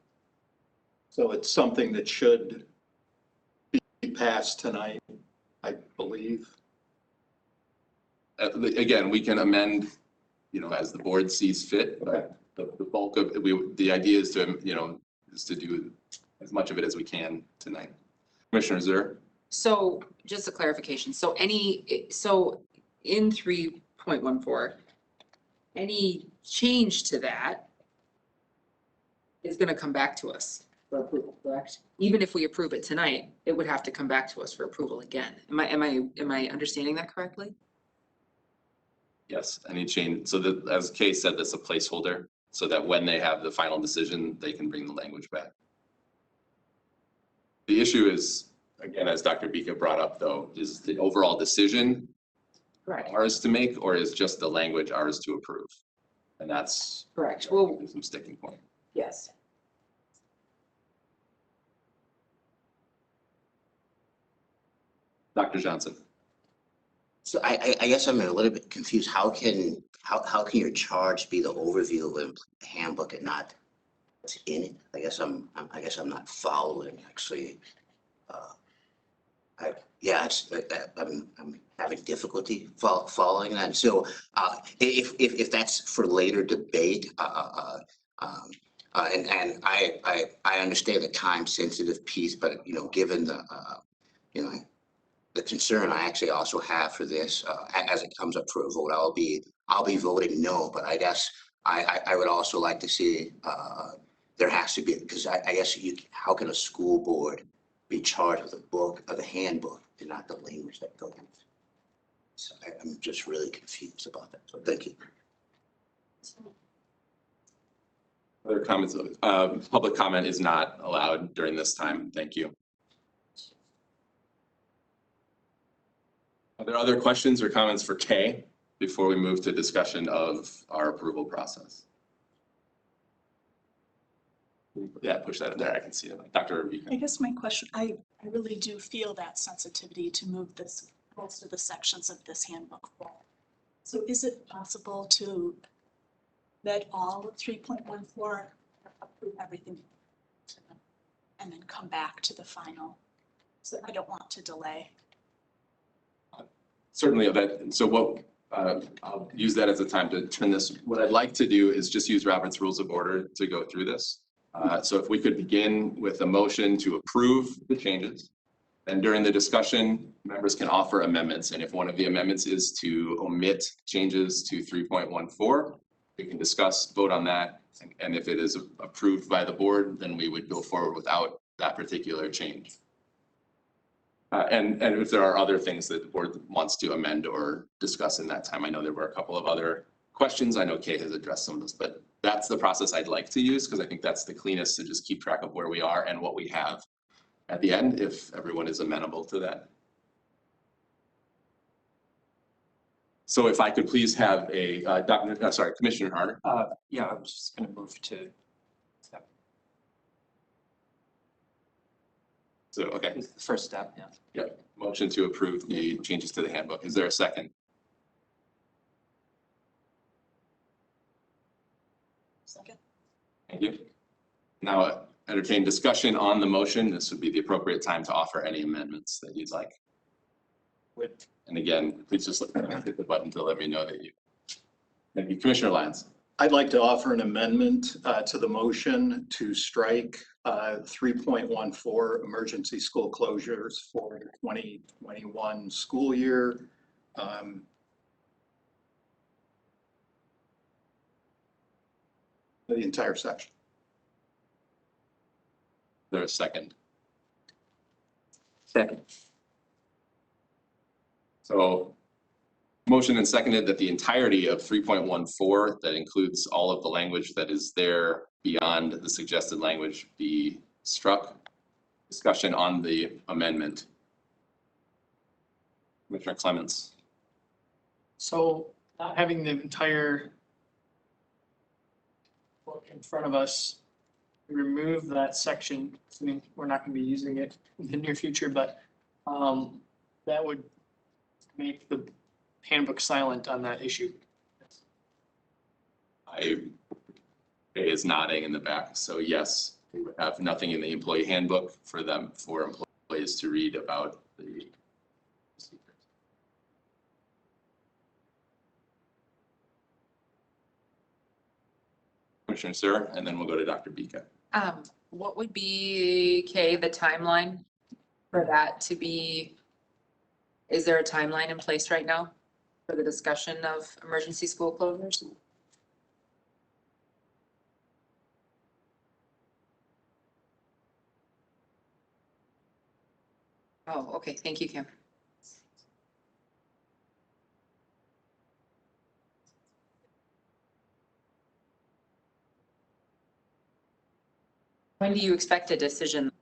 So it's something that should be passed tonight, I believe. Again, we can amend as the board sees fit, but the bulk of, the idea is to, is to do as much of it as we can tonight. Commissioner Zur? So just a clarification. So in 3.14, any change to that is going to come back to us for approval, correct? Even if we approve it tonight, it would have to come back to us for approval again. Am I understanding that correctly? Yes, any change. So that, as Kay said, that's a placeholder so that when they have the final decision, they can bring the language back. The issue is, again, as Dr. Bika brought up though, is the overall decision Correct. ours to make, or is just the language ours to approve? And that's Correct. Well, some sticking point. yes. Dr. Johnson. So I guess I'm a little bit confused. How can your charge be the overview of the handbook and not what's in it? I guess I'm not following actually. I'm having difficulty following that. So if that's for later debate, and I understand the time sensitive piece, but given the the concern I actually also have for this, as it comes up for a vote, I'll be voting no, but I guess I would also like to see, there has to be, because I guess how can a school board be charged with a book, of a handbook, and not the language that goes with it? So I'm just really confused about that, so thank you. Other comments? Public comment is not allowed during this time. Thank you. Are there other questions or comments for Kay before we move to discussion of our approval process? Yeah, push that in there. I can see it. Dr. Bika. I guess my question, I really do feel that sensitivity to move this, most of the sections of this handbook forward. So is it possible to vet all of 3.14, approve everything, and then come back to the final? So I don't want to delay. Certainly that. So what, I'll use that as a time to turn this. What I'd like to do is just use Robert's Rules of Order to go through this. So if we could begin with a motion to approve the changes, and during the discussion, members can offer amendments. And if one of the amendments is to omit changes to 3.14, we can discuss, vote on that. And if it is approved by the board, then we would go forward without that particular change. And if there are other things that the board wants to amend or discuss in that time, I know there were a couple of other questions. I know Kay has addressed some of this, but that's the process I'd like to use because I think that's the cleanest to just keep track of where we are and what we have at the end, if everyone is amenable to that. So if I could please have a Commissioner Harder. Yeah, I was just going to move to. So, okay. It's the first step, yeah. Yep. Motion to approve the changes to the handbook. Is there a second? Second. Thank you. Now entertain discussion on the motion. This would be the appropriate time to offer any amendments that you'd like. And again, please just hit the button to let me know that you. Thank you. Commissioner Lyons. I'd like to offer an amendment to the motion to strike 3.14 emergency school closures for the 2021 school year. The entire section. Is there a second? Second. So motion and seconded that the entirety of 3.14, that includes all of the language that is there beyond the suggested language, be struck. Discussion on the amendment. Commissioner Clements. So not having the entire book in front of us, remove that section. I mean, we're not going to be using it in the near future, but that would make the handbook silent on that issue. Kay is nodding in the back. So yes, we would have nothing in the employee handbook for employees to read about the Commissioner Sir, and then we'll go to Dr. Bika. What would be, Kay, the timeline for that to be? Is there a timeline in place right now for the discussion of emergency school closures? Oh, okay. Thank you, Kim. When do you expect a decision?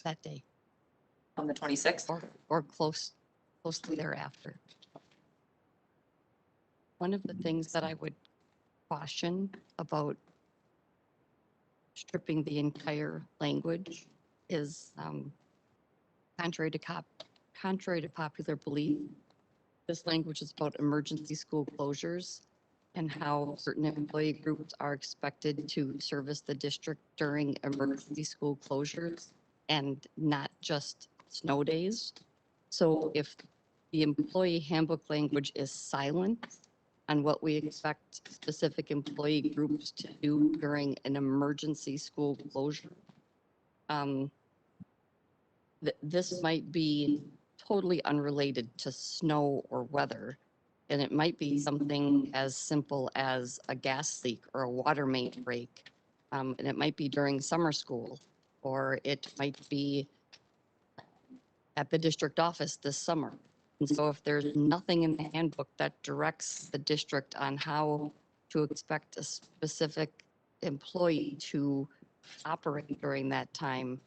That day. On the 26th? Or closely thereafter. One of the things that I would caution about stripping the entire language is contrary to popular belief. This language is about emergency school closures and how certain employee groups are expected to service the district during emergency school closures and not just snow days. So if the employee handbook language is silent on what we expect specific employee groups to do during an emergency school closure, this might be totally unrelated to snow or weather. And it might be something as simple as a gas leak or a water main break. And it might be during summer school, or it might be at the district office this summer. And so if there's nothing in the handbook that directs the district on how to expect a specific employee to operate during that time,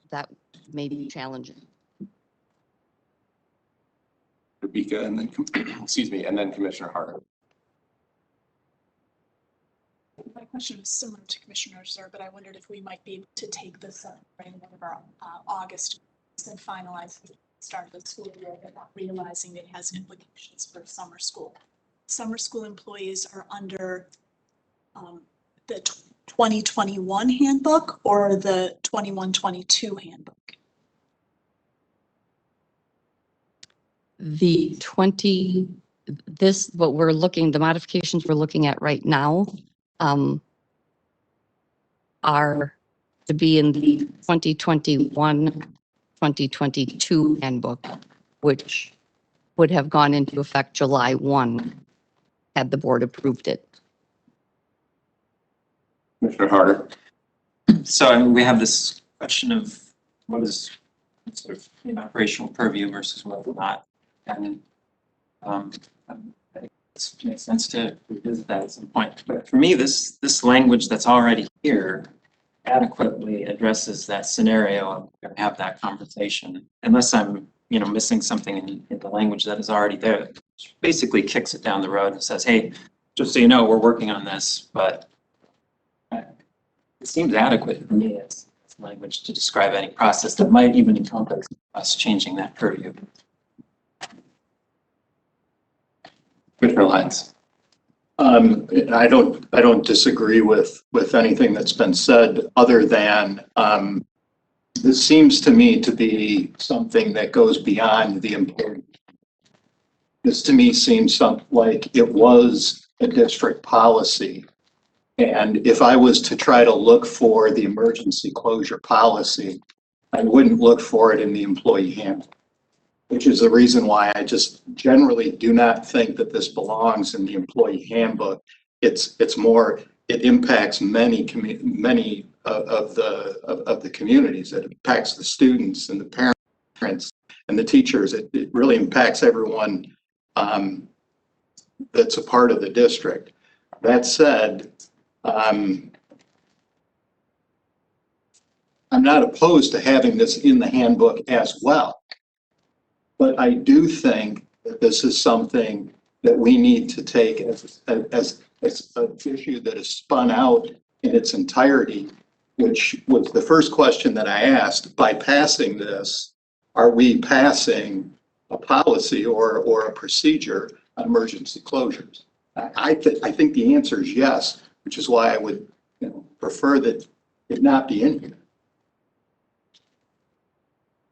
that may be challenging. Bika, and then, excuse me, and then Commissioner Harder. My question was similar to Commissioner Zer, but I wondered if we might be able to take this up during one of our August and finalize the start of the school year without realizing it has implications for summer school. Summer school employees are under the 2021 handbook or the 21-22 handbook? The the modifications we're looking at right now are to be in the 2021-2022 handbook, which would have gone into effect July 1 had the board approved it. Commissioner Harder. So I mean, we have this question of what is sort of operational purview versus what not. And I think it makes sense to revisit that at some point. But for me, this language that's already here adequately addresses that scenario and have that conversation. Unless I'm, missing something in the language that is already there, it basically kicks it down the road and says, hey, just so you know, we're working on this, but it seems adequate for me as language to describe any process that might even encompass us changing that purview. Commissioner Lyons. I don't disagree with anything that's been said, other than this seems to me to be something that goes beyond the employee. This to me seems something like it was a district policy. And if I was to try to look for the emergency closure policy, I wouldn't look for it in the employee handbook, which is the reason why I just generally do not think that this belongs in the employee handbook. It's more, it impacts many of the communities. It impacts the students and the parents and the teachers. It really impacts everyone that's a part of the district. That said, I'm not opposed to having this in the handbook as well. But I do think that this is something that we need to take as an issue that is spun out in its entirety, which was the first question that I asked. By passing this, are we passing a policy or a procedure on emergency closures? I think the answer is yes, which is why I would prefer that it not be in here.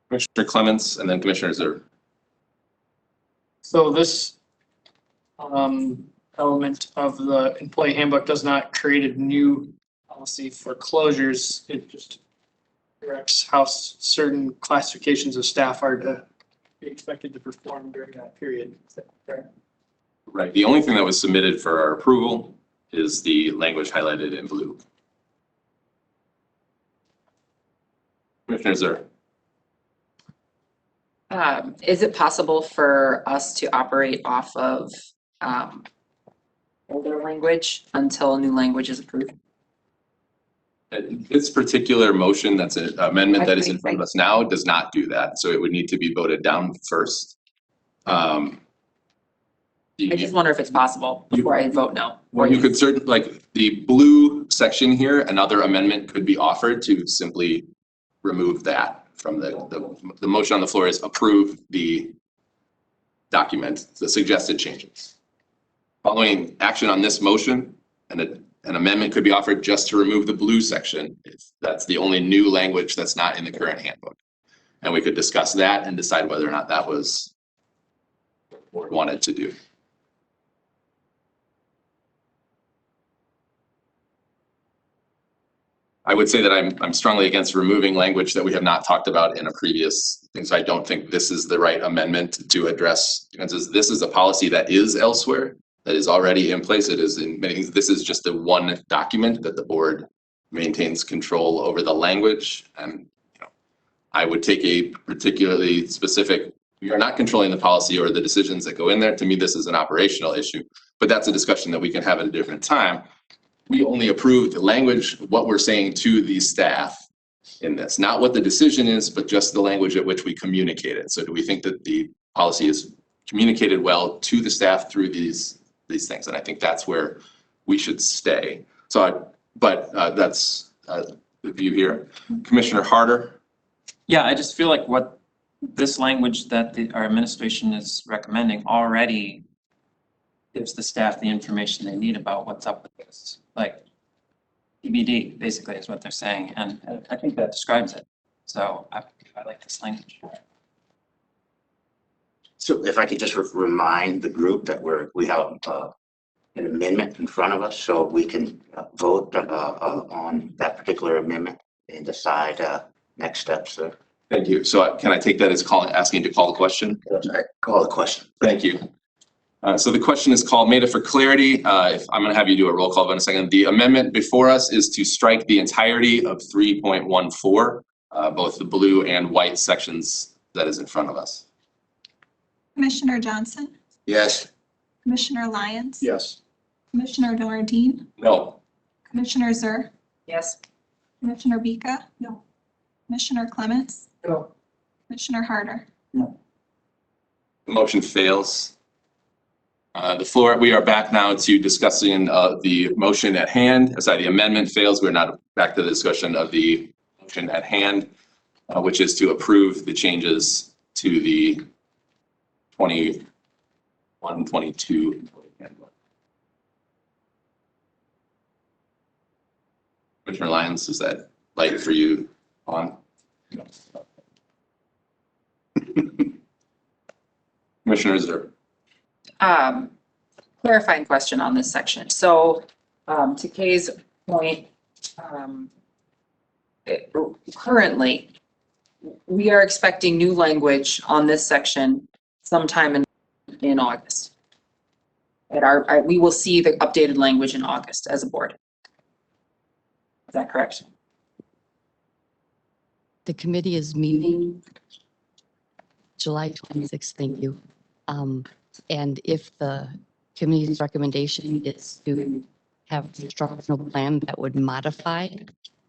Commissioner Clements, and then Commissioner Zer. So this element of the employee handbook does not create a new policy for closures. It just directs how certain classifications of staff are to be expected to perform during that period. Is that correct? Right. The only thing that was submitted for our approval is the language highlighted in blue. Commissioner Zer. Is it possible for us to operate off of older language until new language is approved? This particular motion, that's an amendment that is in front of us now, does not do that. So it would need to be voted down first. I just wonder if it's possible before I vote no. Well, you could certainly, like the blue section here, another amendment could be offered to simply remove that from the motion on the floor is approve the document, the suggested changes. Following action on this motion, an amendment could be offered just to remove the blue section. If that's the only new language that's not in the current handbook. And we could discuss that and decide whether or not that was what the board wanted to do. I would say that I'm strongly against removing language that we have not talked about in a previous thing. So I don't think this is the right amendment to address. This is a policy that is elsewhere, that is already in place. It is in many things. This is just the one document that the board maintains control over the language. And I would take a particularly specific, we are not controlling the policy or the decisions that go in there. To me, this is an operational issue, but that's a discussion that we can have at a different time. We only approved the language, what we're saying to the staff in this, not what the decision is, but just the language at which we communicate it. So do we think that the policy is communicated well to the staff through these things? And I think that's where we should stay. So, that's the view here. Commissioner Harder. Yeah, I just feel like what this language that our administration is recommending already gives the staff the information they need about what's up with this. Like TBD basically is what they're saying. And I think that describes it. So I like this language. So if I could just remind the group that we have an amendment in front of us, so we can vote on that particular amendment and decide next steps, sir. Thank you. So can I take that as asking to call the question? Call the question. Thank you. So the question is called, Maida, for clarity, if I'm going to have you do a roll call vote in a second. The amendment before us is to strike the entirety of 3.14, both the blue and white sections that is in front of us. Commissioner Johnson, Yes. Commissioner Lyons. Yes. Commissioner Nordine, No. Commissioner Zer, Yes. Commissioner Bika. No. Commissioner Clements, No. Commissioner Harder. The motion fails. The floor, we are back now to discussing the motion at hand. Sorry, the amendment fails. We're not back to the discussion of the motion at hand, which is to approve the changes to the 21-22 handbook. Commissioner Lyons, is that light for you on? Commissioner Zer. Clarifying question on this section. So to Kay's point, currently, we are expecting new language on this section sometime in August. We will see the updated language in August as a board. Is that correct? The committee is meeting July 26th, thank you. And if the committee's recommendation is to have an instructional plan that would modify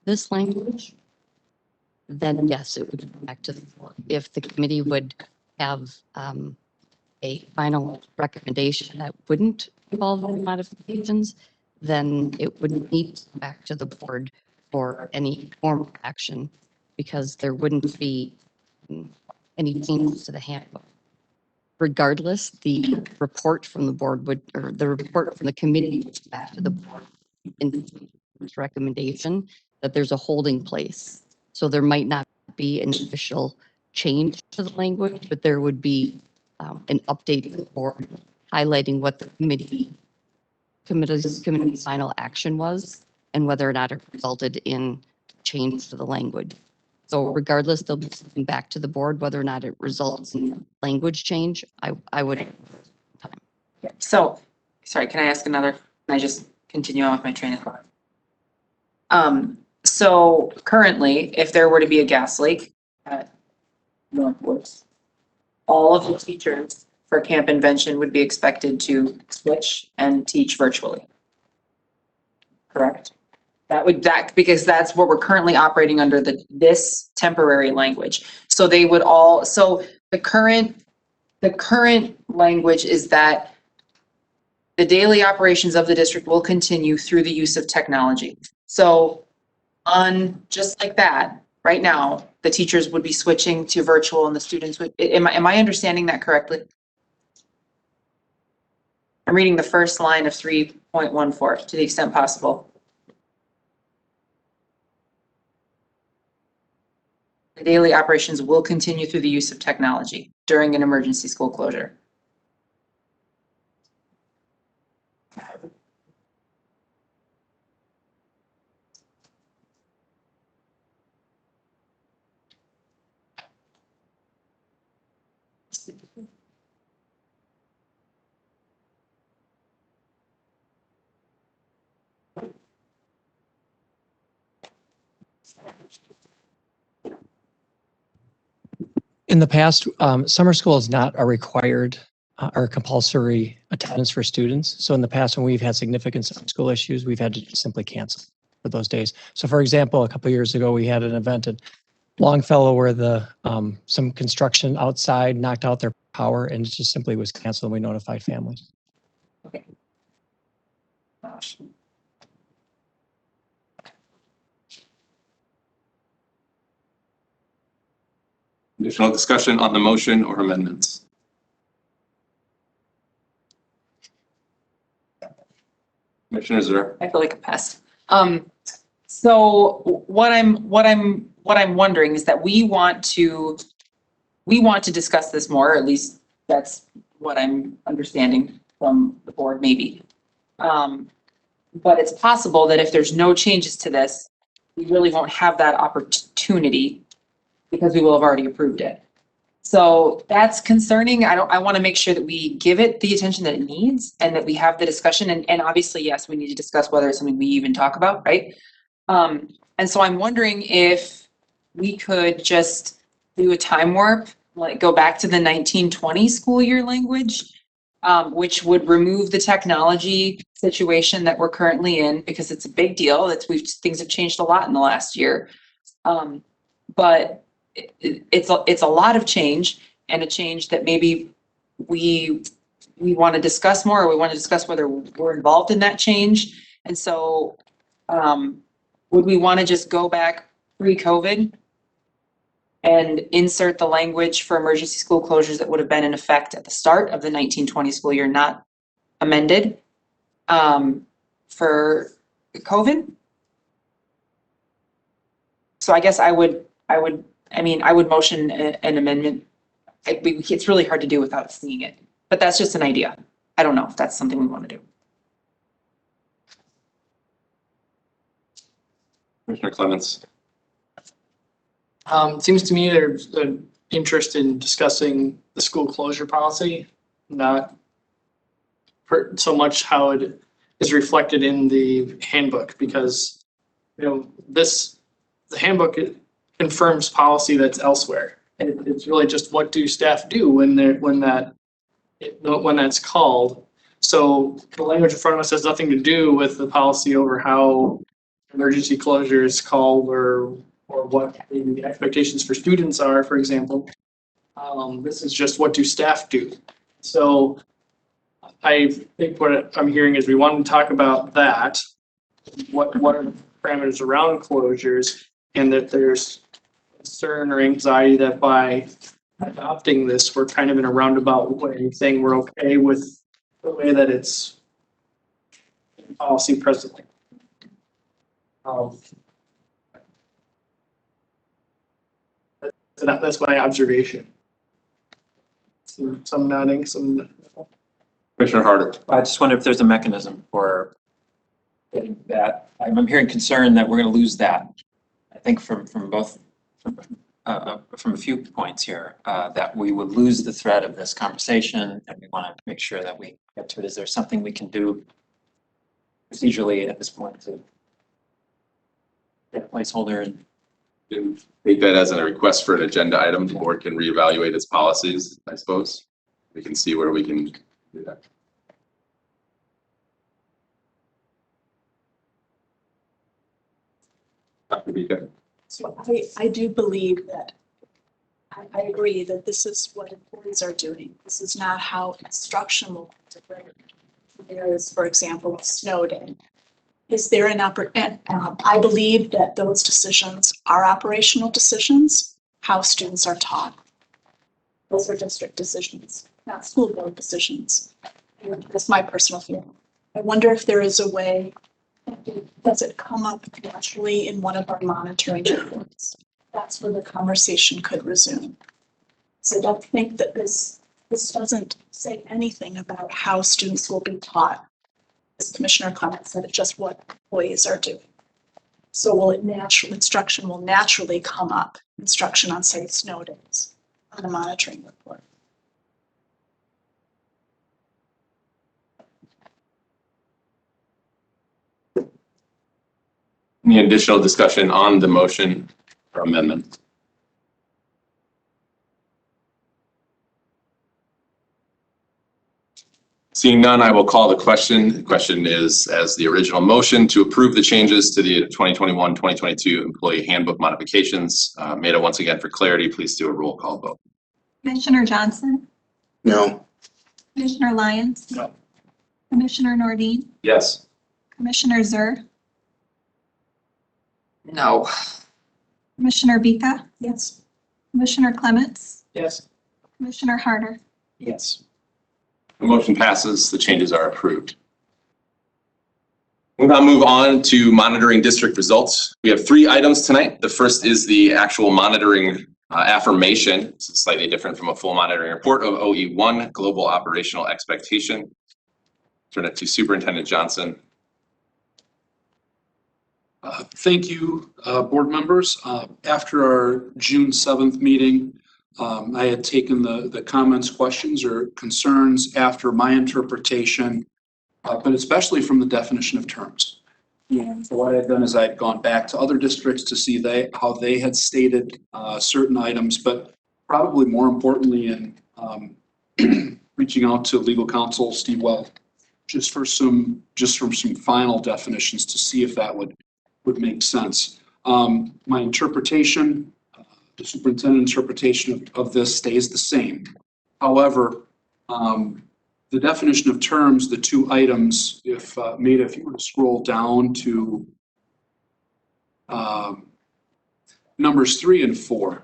this language, then yes, it would go back to the board. If the committee would have a final recommendation that wouldn't involve any modifications, then it would need to go back to the board for any formal action, because there wouldn't be any changes to the handbook. Regardless, the report from the board would, or the report from the committee would go back to the board in its recommendation that there's a holding place. So there might not be an official change to the language, but there would be an update to the board highlighting what the committee committee's final action was and whether or not it resulted in change to the language. So regardless, they'll be coming back to the board, whether or not it results in language change, I would. So, sorry, can I ask another? Can I just continue on with my train of thought? So currently, if there were to be a gas leak at Northwoods, all of the teachers for Camp Invention would be expected to switch and teach virtually. Correct? Because that's what we're currently operating under this temporary language. So they would all, so the current language is that the daily operations of the district will continue through the use of technology. So just like that, right now, the teachers would be switching to virtual and the students would, am I understanding that correctly? I'm reading the first line of 3.14 to the extent possible. The daily operations will continue through the use of technology during an emergency school closure. In the past, summer school is not a required or compulsory attendance for students. So in the past, when we've had significant summer school issues, we've had to simply cancel for those days. So for example, a couple of years ago, we had an event at Longfellow where some construction outside knocked out their power and it just simply was canceled and we notified families. Okay. Gosh. Additional discussion on the motion or amendments? Commissioner Zer. I feel like a pest. So what I'm wondering is that we want to discuss this more, or at least that's what I'm understanding from the board, maybe. But it's possible that if there's no changes to this, we really won't have that opportunity because we will have already approved it. So that's concerning. I want to make sure that we give it the attention that it needs and that we have the discussion. And obviously, yes, we need to discuss whether it's something we even talk about, right? And so I'm wondering if we could just do a time warp, like go back to the 1920 school year language, which would remove the technology situation that we're currently in because it's a big deal. Things have changed a lot in the last year. But it's a lot of change and a change that maybe we want to discuss more, or we want to discuss whether we're involved in that change. And so would we want to just go back pre-COVID and insert the language for emergency school closures that would have been in effect at the start of the 1920 school year, not amended for COVID? So I guess I would motion an amendment. It's really hard to do without seeing it, but that's just an idea. I don't know if that's something we want to do. Commissioner Clements. It seems to me there's an interest in discussing the school closure policy, not so much how it is reflected in the handbook, because, the handbook confirms policy that's elsewhere. And it's really just what do staff do when that's called. So the language in front of us has nothing to do with the policy over how emergency closure is called or what the expectations for students are, for example. This is just what do staff do. So I think what I'm hearing is we want to talk about that. What are the parameters around closures, and that there's concern or anxiety that by adopting this, we're kind of in a roundabout way saying we're okay with the way that it's in policy presently. That's my observation. Some nodding, some. Commissioner Harder. I just wonder if there's a mechanism for getting that. I'm hearing concern that we're going to lose that. I think from both, from a few points here, that we would lose the thread of this conversation, and we want to make sure that we get to it. Is there something we can do procedurally at this point to get a placeholder and Take that as a request for an agenda item. The board can reevaluate its policies, I suppose. We can see where we can do that. Dr. Bika. So I do believe that, I agree that this is what employees are doing. This is not how instruction will integrate. There is, for example, a snow day. Is there an I believe that those decisions are operational decisions, how students are taught. Those are district decisions, not school board decisions. That's my personal feeling. I wonder if there is a way, does it come up naturally in one of our monitoring reports? That's where the conversation could resume. So I don't think that this doesn't say anything about how students will be taught. As Commissioner Clements said, it's just what employees are doing. So will it instruction will naturally come up, instruction on, say, snow days on the monitoring report. Any additional discussion on the motion or amendment? Seeing none, I will call the question. The question is, as the original motion, to approve the changes to the 2021-2022 employee handbook modifications. Maida, once again, for clarity, please do a roll call vote. Commissioner Johnson, No. Commissioner Lyons, No. Commissioner Nordine, Yes. Commissioner Zur, No. Commissioner Bika, Yes. Commissioner Clements, Yes. Commissioner Harder. Yes. The motion passes. The changes are approved. We'll now move on to monitoring district results. We have 3 items tonight. The first is the actual monitoring affirmation. It's slightly different from a full monitoring report of OE1, Global Operational Expectation. Turn it to Superintendent Johnson. Thank you, board members. After our June 7th meeting, I had taken the comments, questions, or concerns after my interpretation, but especially from the definition of terms. And so what I had done is I had gone back to other districts to see how they had stated certain items, but probably more importantly in reaching out to legal counsel Steve Well, just from some final definitions to see if that would make sense. My interpretation, the superintendent interpretation of this stays the same. However, the definition of terms, the 2 items, if Maida, if you were to scroll down to numbers 3 and 4,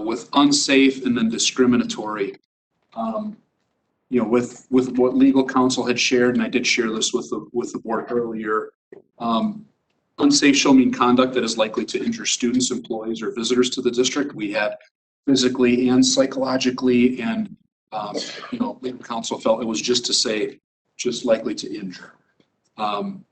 with unsafe and then discriminatory, with what legal counsel had shared, and I did share this with the board earlier. Unsafe shall mean conduct that is likely to injure students, employees, or visitors to the district. We had physically and psychologically, and legal counsel felt it was just to say, just likely to injure. And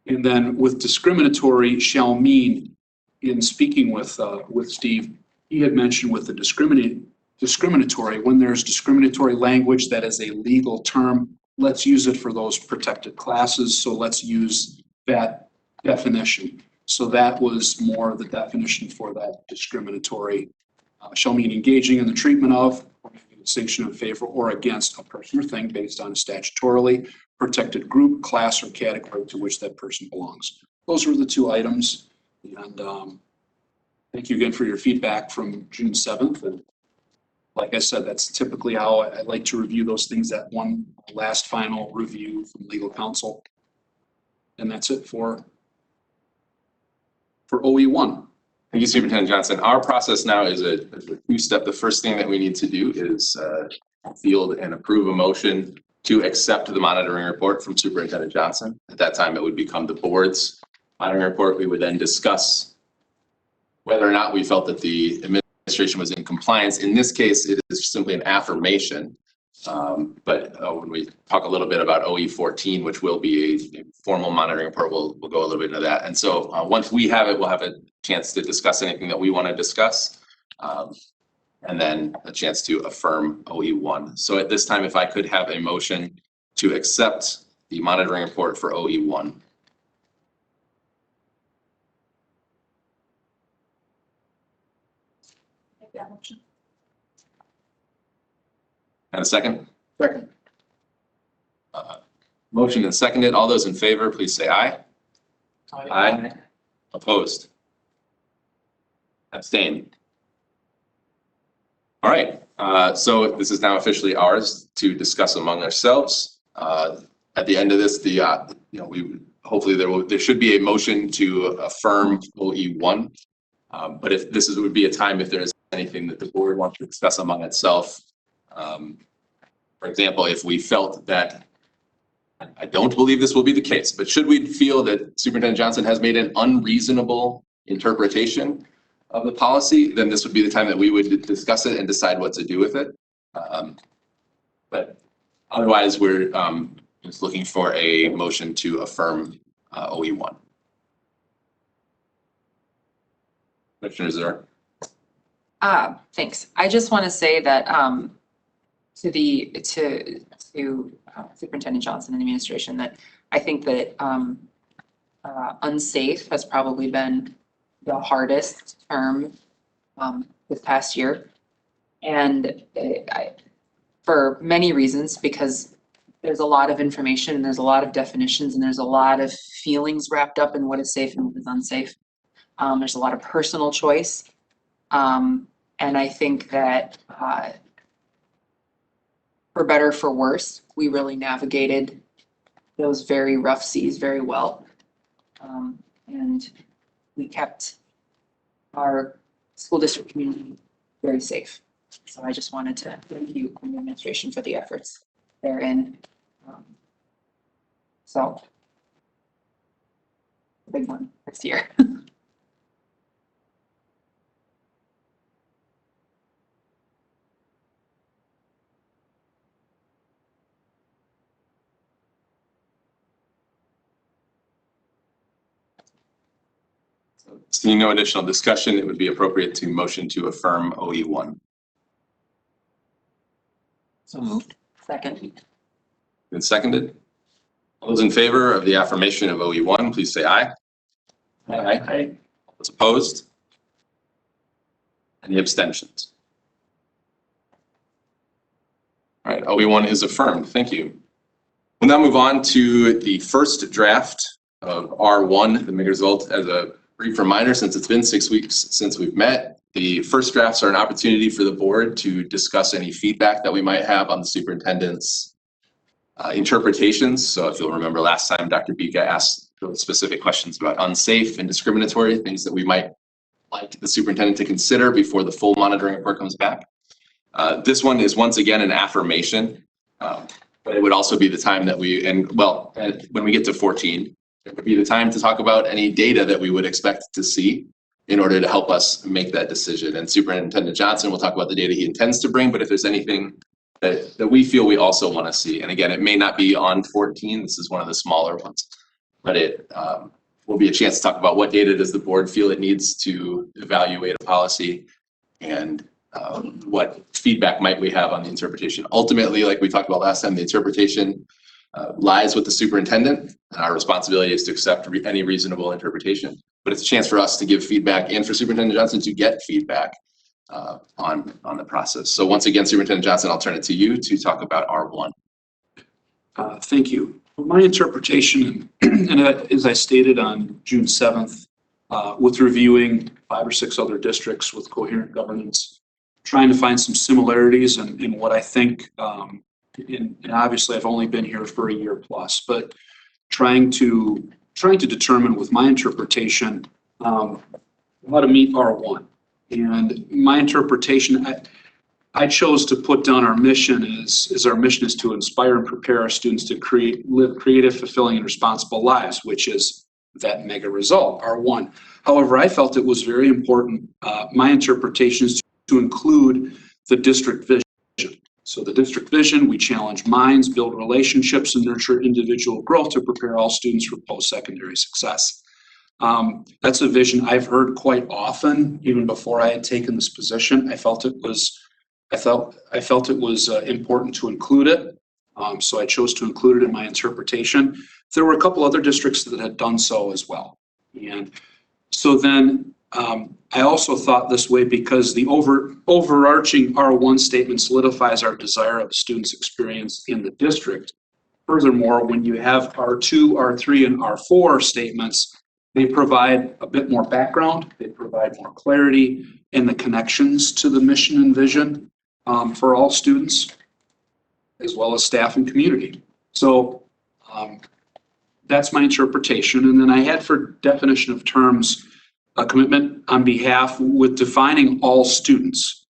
then with discriminatory shall mean, in speaking with Steve, he had mentioned with the discriminatory, when there's discriminatory language that is a legal term, let's use it for those protected classes. So let's use that definition. So that was more the definition for that discriminatory. Shall mean engaging in the treatment of, or making a distinction in favor or against a person or thing based on a statutorily protected group, class, or category to which that person belongs. Those were the 2 items. And thank you again for your feedback from June 7th. And like I said, that's typically how I like to review those things, that one last final review from legal counsel. And that's it for OE1. Thank you, Superintendent Johnson. Our process now is a 2-step. The first thing that we need to do is field and approve a motion to accept the monitoring report from Superintendent Johnson. At that time, it would become the board's monitoring report. We would then discuss whether or not we felt that the administration was in compliance. In this case, it is simply an affirmation But when we talk a little bit about OE 14, which will be a formal monitoring report, we'll go a little bit into that. And so once we have it, we'll have a chance to discuss anything that we want to discuss. And then a chance to affirm OE1. So at this time, if I could have a motion to accept the monitoring report for OE1. Make that motion. And a second? Second. Motion and seconded. All those in favor, please say aye. Aye. Opposed? Abstain? All right, so this is now officially ours to discuss among ourselves. At the end of this, we hopefully there should be a motion to affirm OE1. But if this would be a time if there is anything that the board wants to discuss among itself. For example, if we felt that, I don't believe this will be the case, but should we feel that Superintendent Johnson has made an unreasonable interpretation of the policy, then this would be the time that we would discuss it and decide what to do with it. But otherwise, we're just looking for a motion to affirm OE1. Commissioner Zur. Thanks. I just want to say that to Superintendent Johnson and the administration that I think that unsafe has probably been the hardest term this past year. And for many reasons, because there's a lot of information, and there's a lot of definitions, and there's a lot of feelings wrapped up in what is safe and what is unsafe. There's a lot of personal choice. And I think that for better, for worse, we really navigated those very rough seas very well. And we kept our school district community very safe. So I just wanted to thank you and the administration for the efforts therein. So, big one this year. Seeing no additional discussion, it would be appropriate to motion to affirm OE1. So moved. Second. Been seconded. All those in favor of the affirmation of OE1, please say aye. Aye. All those opposed? Any abstentions? All right, OE1 is affirmed. Thank you. We'll now move on to the first draft of R1. The may result as a brief reminder, since it's been 6 weeks since we've met. The first drafts are an opportunity for the board to discuss any feedback that we might have on the superintendent's interpretations. So if you'll remember last time, Dr. Bika asked specific questions about unsafe and discriminatory, things that we might like the superintendent to consider before the full monitoring report comes back. This one is once again an affirmation, but it would also be the time that when we get to 14, it would be the time to talk about any data that we would expect to see in order to help us make that decision. And Superintendent Johnson will talk about the data he intends to bring, but if there's anything that we feel we also want to see, and again, it may not be on 14, this is one of the smaller ones, but it will be a chance to talk about what data does the board feel it needs to evaluate a policy, and what feedback might we have on the interpretation. Ultimately, like we talked about last time, the interpretation lies with the superintendent, and our responsibility is to accept any reasonable interpretation. But it's a chance for us to give feedback and for Superintendent Johnson to get feedback on the process. So once again, Superintendent Johnson, I'll turn it to you to talk about R1. Thank you. My interpretation, and as I stated on June 7th, with reviewing 5 or 6 other districts with coherent governance, trying to find some similarities in what I think, and obviously I've only been here for a year plus, but trying to determine with my interpretation how to meet R1. And my interpretation, I chose to put down our mission is our mission is to inspire and prepare our students to live creative, fulfilling, and responsible lives, which is that mega result, R1. However, I felt it was very important, my interpretation is to include the district vision. So the district vision, we challenge minds, build relationships, and nurture individual growth to prepare all students for post-secondary success. That's a vision I've heard quite often, even before I had taken this position. I felt it was important to include it. So I chose to include it in my interpretation. There were a couple other districts that had done so as well. And so then I also thought this way because the overarching R1 statement solidifies our desire of the student's experience in the district. Furthermore, when you have R2, R3, and R4 statements, they provide a bit more background, they provide more clarity and the connections to the mission and vision for all students, as well as staff and community. So that's my interpretation. And then I had for definition of terms, a commitment on behalf with defining all students,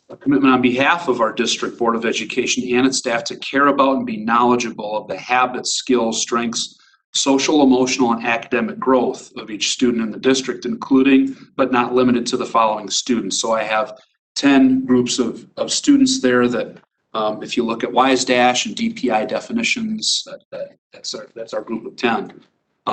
a commitment on behalf of our District Board of Education and its staff to care about and be knowledgeable of the habits, skills, strengths, social, emotional, and academic growth of each student in the district, including but not limited to the following students. So I have 10 groups of students there that if you look at WISE-Dash and DPI definitions, that's our group of 10.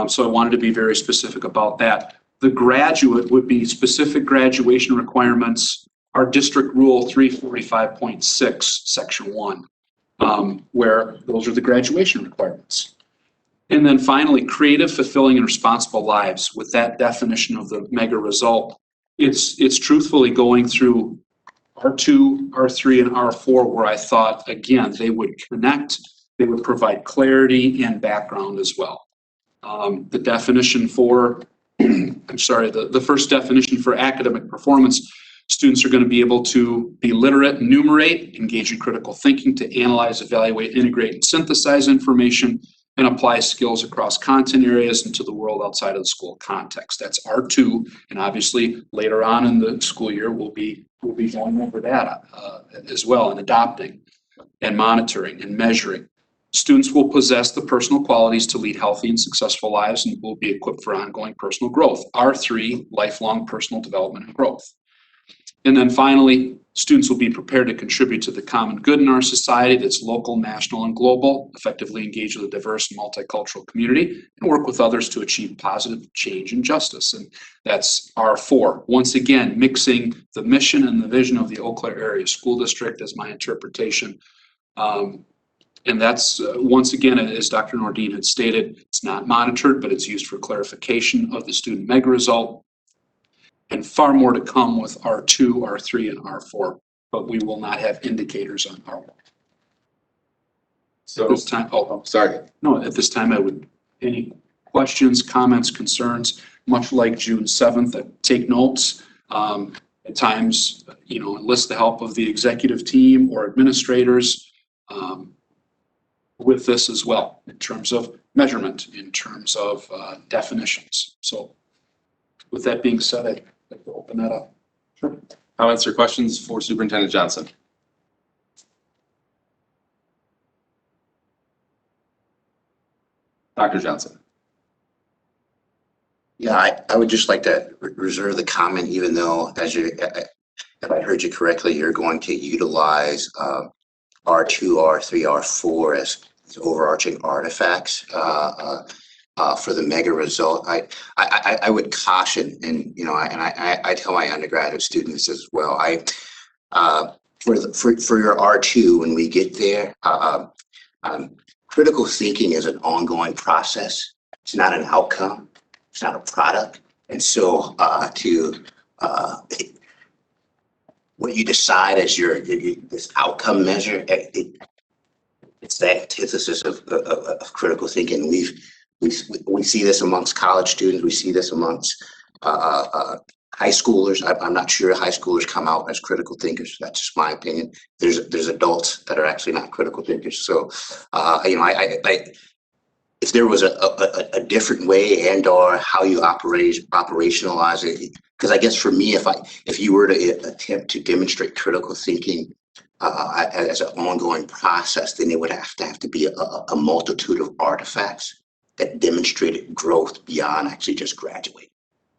So I wanted to be very specific about that. The graduate would be specific graduation requirements, our district rule 345.6, section 1, where those are the graduation requirements. And then finally, creative, fulfilling, and responsible lives. With that definition of the mega result, it's truthfully going through R2, R3, and R4, where I thought, again, they would connect, they would provide clarity and background as well. The definition for, the first definition for academic performance, students are going to be able to be literate, enumerate, engage in critical thinking, to analyze, evaluate, integrate, and synthesize information, and apply skills across content areas into the world outside of the school context. That's R2, and obviously later on in the school year, we'll be going over that as well, and adopting and monitoring and measuring. Students will possess the personal qualities to lead healthy and successful lives and will be equipped for ongoing personal growth. R3, lifelong personal development and growth. And then finally, students will be prepared to contribute to the common good in our society that's local, national, and global, effectively engage with a diverse and multicultural community, and work with others to achieve positive change and justice. And that's R4. Once again, mixing the mission and the vision of the Eau Claire Area School District as my interpretation. And that's, once again, as Dr. Nordin had stated, it's not monitored, but it's used for clarification of the student mega result. And far more to come with R2, R3, and R4, but we will not have indicators on R1. So at this time, sorry. No, at this time, any questions, comments, concerns, much like June 7th, take notes. At times, enlist the help of the executive team or administrators with this as well, in terms of measurement, in terms of definitions. So with that being said, I'd like to open that up. Sure. Comments or questions for Superintendent Johnson? Dr. Johnson. Yeah, I would just like to reserve the comment, even though, if I heard you correctly, you're going to utilize R2, R3, R4 as overarching artifacts for the mega result. I would caution, and I tell my undergraduate students as well. For your R2, when we get there, critical thinking is an ongoing process. It's not an outcome. It's not a product. And so what you decide as this outcome measure, it's the antithesis of critical thinking. We see this amongst college students. We see this amongst high schoolers. I'm not sure high schoolers come out as critical thinkers. That's just my opinion. There's adults that are actually not critical thinkers. So, if there was a different way and or how you operationalize it, because I guess for me, if you were to attempt to demonstrate critical thinking as an ongoing process, then it would have to be a multitude of artifacts that demonstrated growth beyond actually just graduating.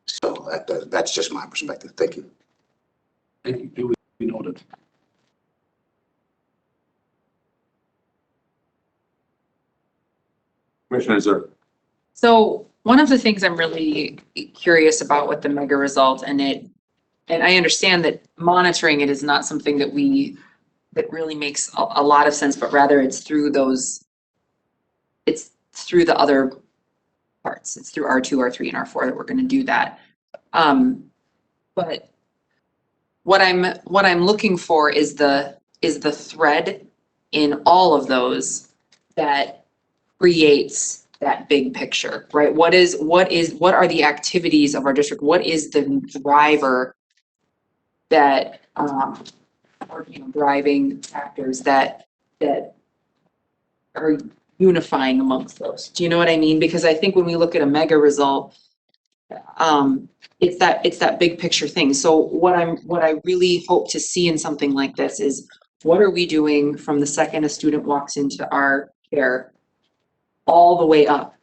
So that's just my perspective. Thank you. Thank you. We noted. Commissioner Zerb. So one of the things I'm really curious about with the mega result and I understand that monitoring it is not something that that really makes a lot of sense, but rather it's through the other parts. It's through R2, R3, and R4 that we're going to do that. But what I'm looking for is the thread in all of those that creates that big picture, right? What are the activities of our district? What is the driver that or driving factors that are unifying amongst those? Do you know what I mean? Because I think when we look at a mega result, it's that big picture thing. So what I really hope to see in something like this is, what are we doing from the second a student walks into our care all the way up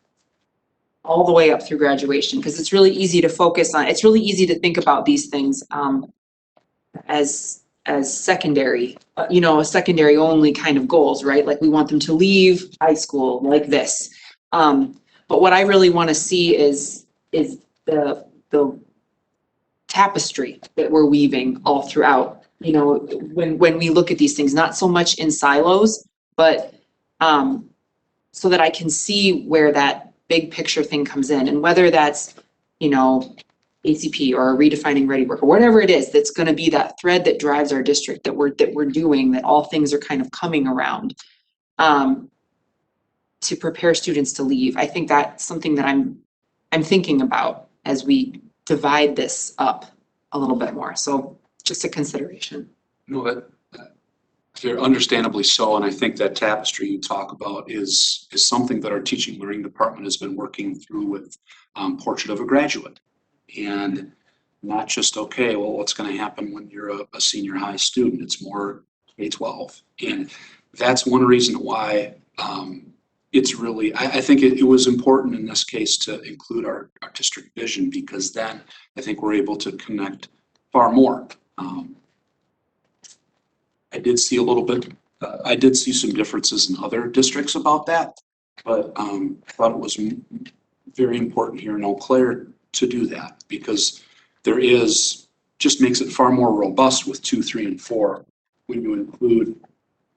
through graduation? Because it's really easy to focus on, it's really easy to think about these things as secondary, secondary only kind of goals, right? Like we want them to leave high school like this. But what I really want to see is the tapestry that we're weaving all throughout, when we look at these things, not so much in silos, but so that I can see where that big picture thing comes in, and whether that's, ACP or redefining ready work or whatever it is, that's going to be that thread that drives our district, that we're doing, that all things are kind of coming around to prepare students to leave. I think that's something that I'm thinking about as we divide this up a little bit more. So just a consideration. No, that they're understandably so, and I think that tapestry you talk about is something that our teaching learning department has been working through with Portrait of a Graduate. And not just, okay, well, what's going to happen when you're a senior high student? It's more K-12. And that's one reason why it's really, I think it was important in this case to include our district vision, because then I think we're able to connect far more. I did see a little bit, I did see some differences in other districts about that, but I thought it was very important here in Eau Claire to do that, because there just makes it far more robust with 2, 3, and 4 when you include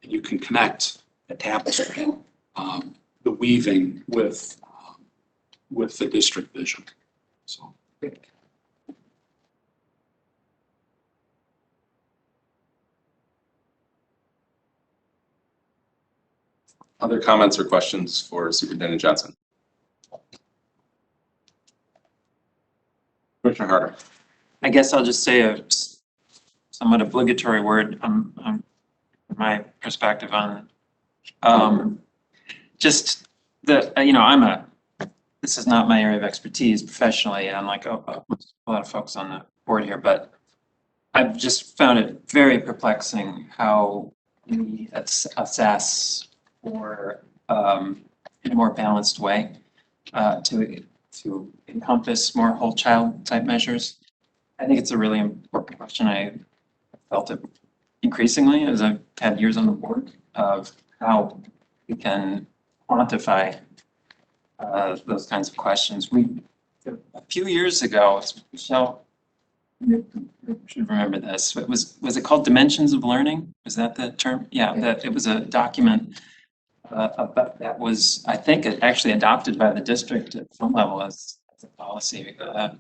and you can connect the tapestry, the weaving with the district vision. So. Other comments or questions for Superintendent Johnson? Commissioner Harder. I guess I'll just say a somewhat obligatory word on my perspective on just the, this is not my area of expertise professionally, and I'm like a lot of folks on the board here, but I've just found it very perplexing how we assess or in a more balanced way to encompass more whole child type measures. I think it's a really important question. I felt it increasingly as I've had years on the board of how we can quantify those kinds of questions. A few years ago, Michelle, you should remember this. Was it called Dimensions of Learning? Was that the term? Yeah, that it was a document that was, I think, actually adopted by the district at some level as a policy that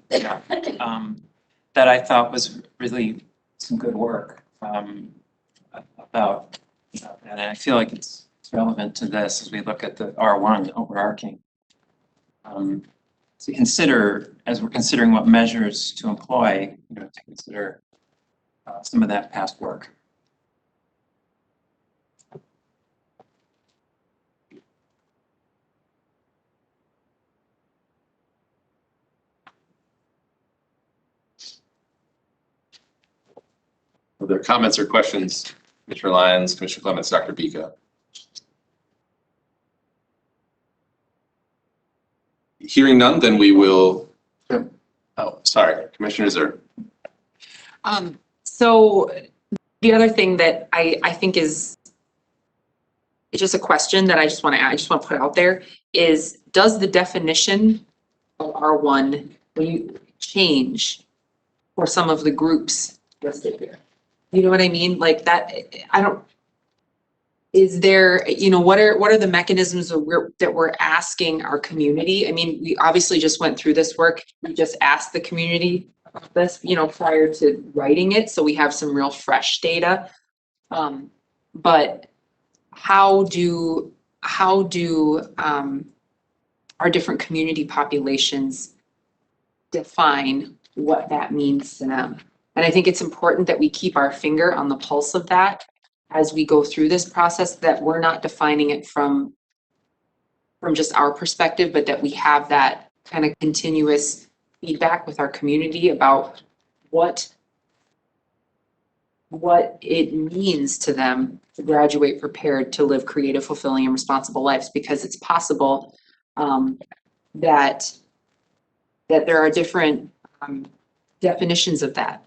I thought was really some good work about, and I feel like it's relevant to this as we look at the R1 overarching. To consider, as we're considering what measures to employ, to consider some of that past work. Are there comments or questions? Commissioner Lyons, Commissioner Clements, Dr. Bika. Hearing none, then we will. Oh, sorry, Commissioner Zerr. So the other thing that I think is it's just a question that I just want to put out there is, does the definition of R1 when you change for some of the groups listed here? You know what I mean? Like that, is there, what are the mechanisms that we're asking our community? I mean, we obviously just went through this work. We just asked the community about this, prior to writing it. So we have some real fresh data. But how do our different community populations define what that means to them? And I think it's important that we keep our finger on the pulse of that as we go through this process, that we're not defining it from just our perspective, but that we have that kind of continuous feedback with our community about what it means to them to graduate prepared to live creative, fulfilling, and responsible lives, because it's possible that there are different definitions of that,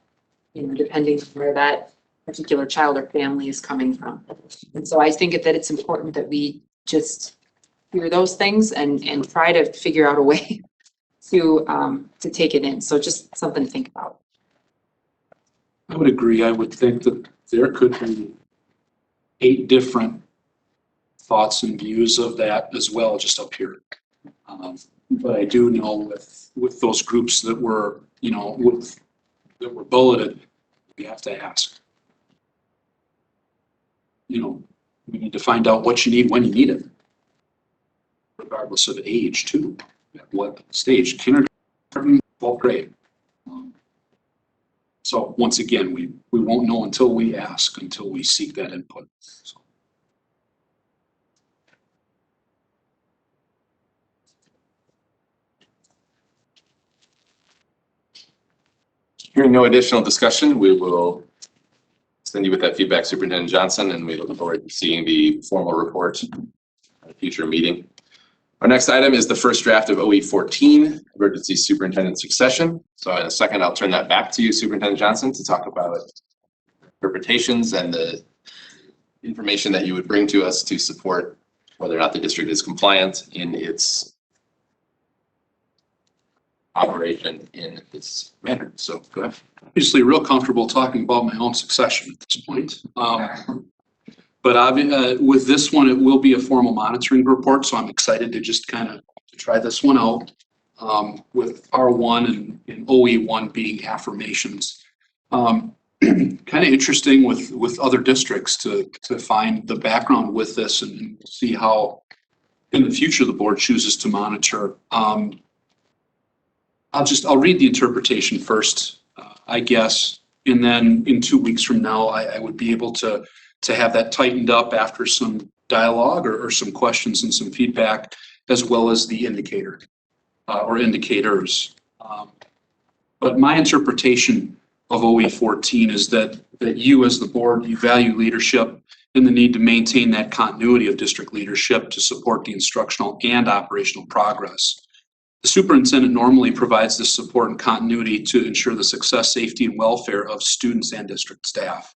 depending on where that particular child or family is coming from. And so I think that it's important that we just hear those things and try to figure out a way to take it in. So just something to think about. I would agree. I would think that there could be 8 different thoughts and views of that as well, just up here. But I do know with those groups that were, that were bulleted, we have to ask. We need to find out what you need when you need it, regardless of age too. At what stage? Kindergarten, 12th grade. So once again, we won't know until we ask, until we seek that input. So. Hearing no additional discussion, we will send you with that feedback, Superintendent Johnson, and we look forward to seeing the formal report at a future meeting. Our next item is the first draft of OE 14, Emergency Superintendent Succession. So in a second, I'll turn that back to you, Superintendent Johnson, to talk about interpretations and the information that you would bring to us to support whether or not the district is compliant in its operation in this manner. So go ahead. Obviously, real comfortable talking about my own succession at this point. But with this one, it will be a formal monitoring report. So I'm excited to just kind of try this one out with R1 and OE1 being affirmations. Kind of interesting with other districts to find the background with this and see how in the future the board chooses to monitor. I'll read the interpretation first, I guess, and then in 2 weeks from now, I would be able to have that tightened up after some dialogue or some questions and some feedback, as well as the indicator or indicators. But my interpretation of OE 14 is that you as the board, you value leadership and the need to maintain that continuity of district leadership to support the instructional and operational progress. The superintendent normally provides this support and continuity to ensure the success, safety, and welfare of students and district staff.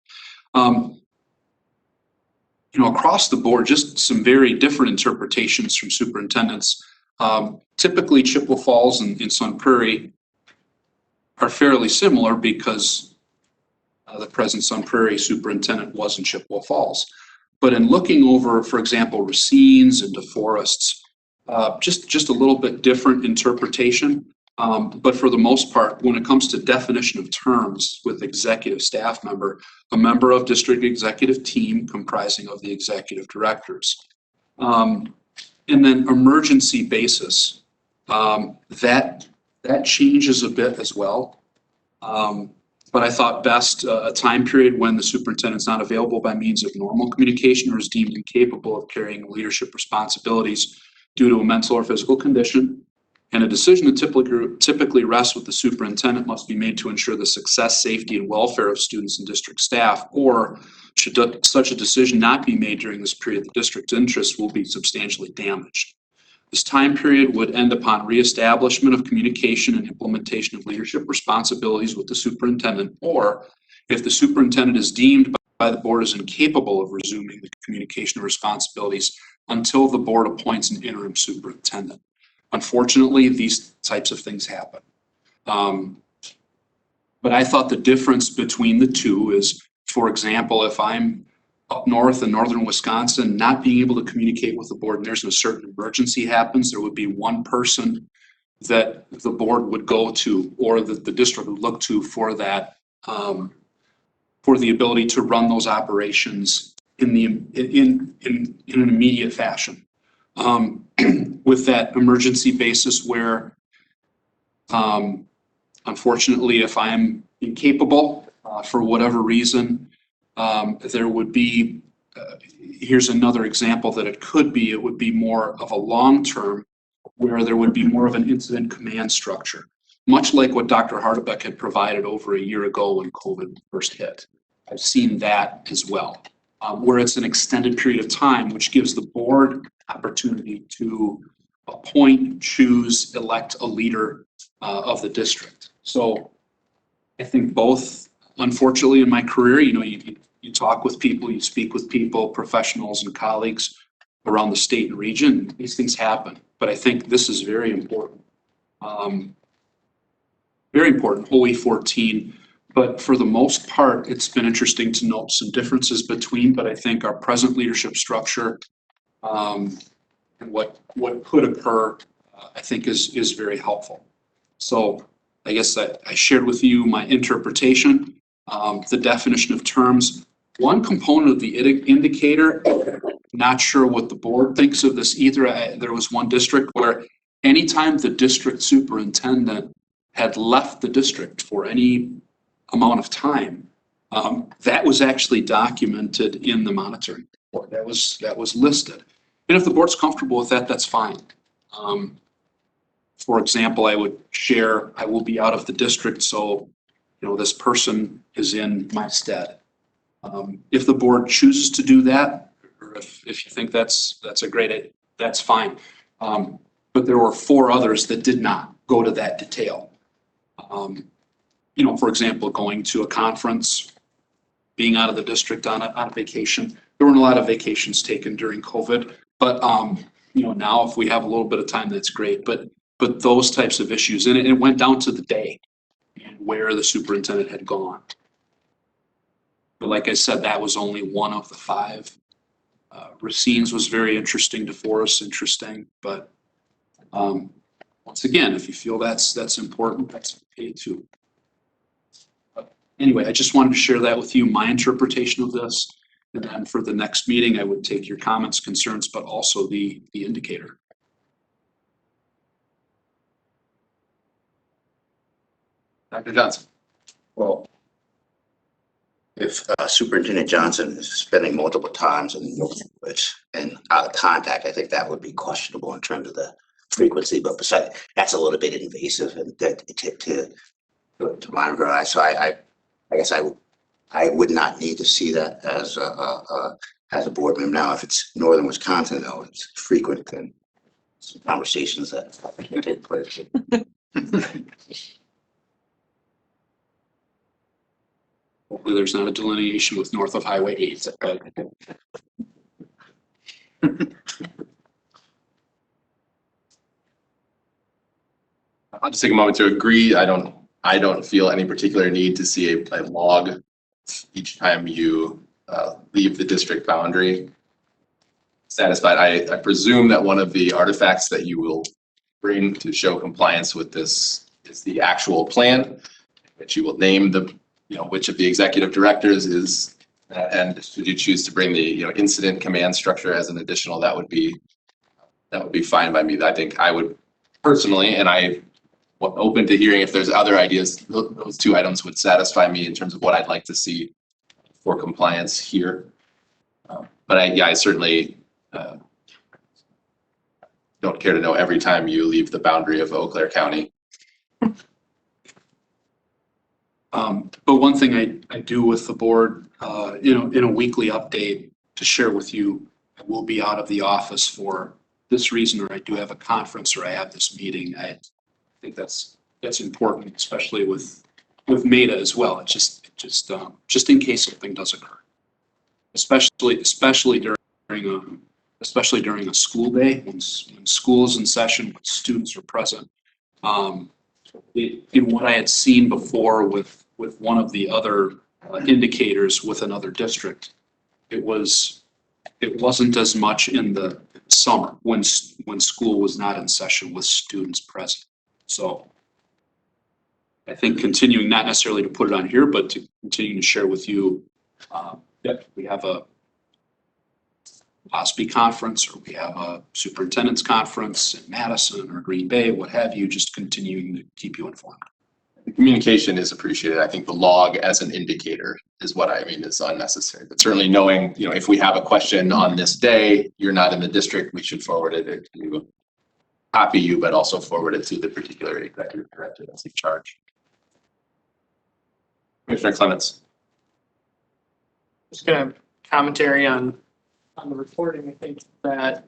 Across the board, just some very different interpretations from superintendents. Typically, Chippewa Falls and Sun Prairie are fairly similar because the present Sun Prairie superintendent was in Chippewa Falls. But in looking over, for example, Racine's and DeForest's, just a little bit different interpretation. But for the most part, when it comes to definition of terms with executive staff member, a member of district executive team comprising of the executive directors. And then emergency basis, that changes a bit as well. But I thought best a time period when the superintendent's not available by means of normal communication or is deemed incapable of carrying leadership responsibilities due to a mental or physical condition. And a decision that typically rests with the superintendent must be made to ensure the success, safety, and welfare of students and district staff, or should such a decision not be made during this period, the district's interests will be substantially damaged. This time period would end upon reestablishment of communication and implementation of leadership responsibilities with the superintendent, or if the superintendent is deemed by by the board is incapable of resuming the communication responsibilities until the board appoints an interim superintendent. Unfortunately, these types of things happen. But I thought the difference between the two is, for example, if I'm up north in northern Wisconsin, not being able to communicate with the board and there's a certain emergency happens, there would be one person that the board would go to or that the district would look to for that, for the ability to run those operations in an immediate fashion. With that emergency basis where, unfortunately, if I'm incapable for whatever reason, there would be, here's another example that it would be more of a long-term where there would be more of an incident command structure, much like what Dr. Hardebeck had provided over a year ago when COVID first hit. I've seen that as well, where it's an extended period of time, which gives the board opportunity to appoint, choose, elect a leader of the district. So I think both, unfortunately, in my career, you talk with people, you speak with people, professionals and colleagues around the state and region, these things happen. But I think this is very important. Very important, OE14. But for the most part, it's been interesting to note some differences between, but I think our present leadership structure and what could occur, I think is very helpful. So I guess I shared with you my interpretation, the definition of terms. One component of the indicator, not sure what the board thinks of this either. There was one district where anytime the district superintendent had left the district for any amount of time, that was actually documented in the monitoring report. That was listed. And if the board's comfortable with that, that's fine. For example, I would share, I will be out of the district, so this person is in my stead. If the board chooses to do that, or if you think that's a great idea, that's fine. But there were 4 others that did not go to that detail. For example, going to a conference, being out of the district on a vacation. There weren't a lot of vacations taken during COVID, but now if we have a little bit of time, that's great. But those types of issues, and it went down to the day and where the superintendent had gone. But like I said, that was only one of the 5. Racine's was very interesting, DeForest interesting, but once again, if you feel that's important, that's okay too. But anyway, I just wanted to share that with you, my interpretation of this. And then for the next meeting, I would take your comments, concerns, but also the indicator. Dr. Johnson. Well, if Superintendent Johnson is spending multiple times in Northwoods and out of contact, I think that would be questionable in terms of the frequency. But besides, that's a little bit invasive and to monitor. So I guess I would not need to see that as a board member. Now, if it's northern Wisconsin, though, it's frequent and some conversations that take place. Hopefully there's not a delineation with north of Highway 8. I'll just take a moment to agree. I don't feel any particular need to see a log each time you leave the district boundary. Satisfied. I presume that one of the artifacts that you will bring to show compliance with this is the actual plan, that you will name which of the executive directors is, and should you choose to bring the incident command structure as an additional, that would be fine by me. I think I would personally, and I'm open to hearing if there's other ideas, those 2 items would satisfy me in terms of what I'd like to see for compliance here. But I certainly don't care to know every time you leave the boundary of Eau Claire County. But one thing I do with the board, in a weekly update to share with you, I will be out of the office for this reason, or I do have a conference, or I have this meeting. I think that's important, especially with MEDA as well. It's just in case something does occur. especially during a school day, when school is in session, when students are present. In what I had seen before with one of the other indicators with another district, it wasn't as much in the summer when school was not in session with students present. So I think continuing, not necessarily to put it on here, but to continue to share with you that we have a OSPI conference, or we have a superintendent's conference in Madison or Green Bay, what have you, just continuing to keep you informed. The communication is appreciated. I think the log as an indicator is what I mean is unnecessary, but certainly knowing, if we have a question on this day, you're not in the district, we should forward it to copy you, but also forward it to the particular executive director that's in charge. Commissioner Clements. Just gonna commentary on the reporting. I think that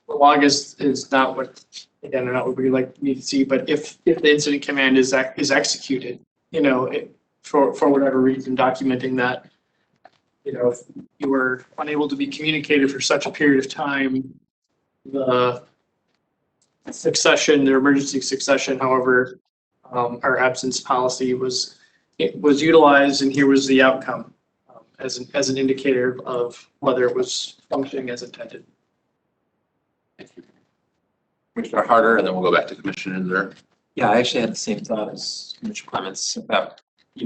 the log is not what, again, not what we need to see, but if the incident command is executed, for whatever reason, documenting that, if you were unable to be communicated for such a period of time, the emergency succession, however, our absence policy was utilized, and here was the outcome as an indicator of whether it was functioning as intended. Commissioner Harder, and then we'll go back to Commissioner Zerr. Yeah, I actually had the same thought as Commissioner Clements about,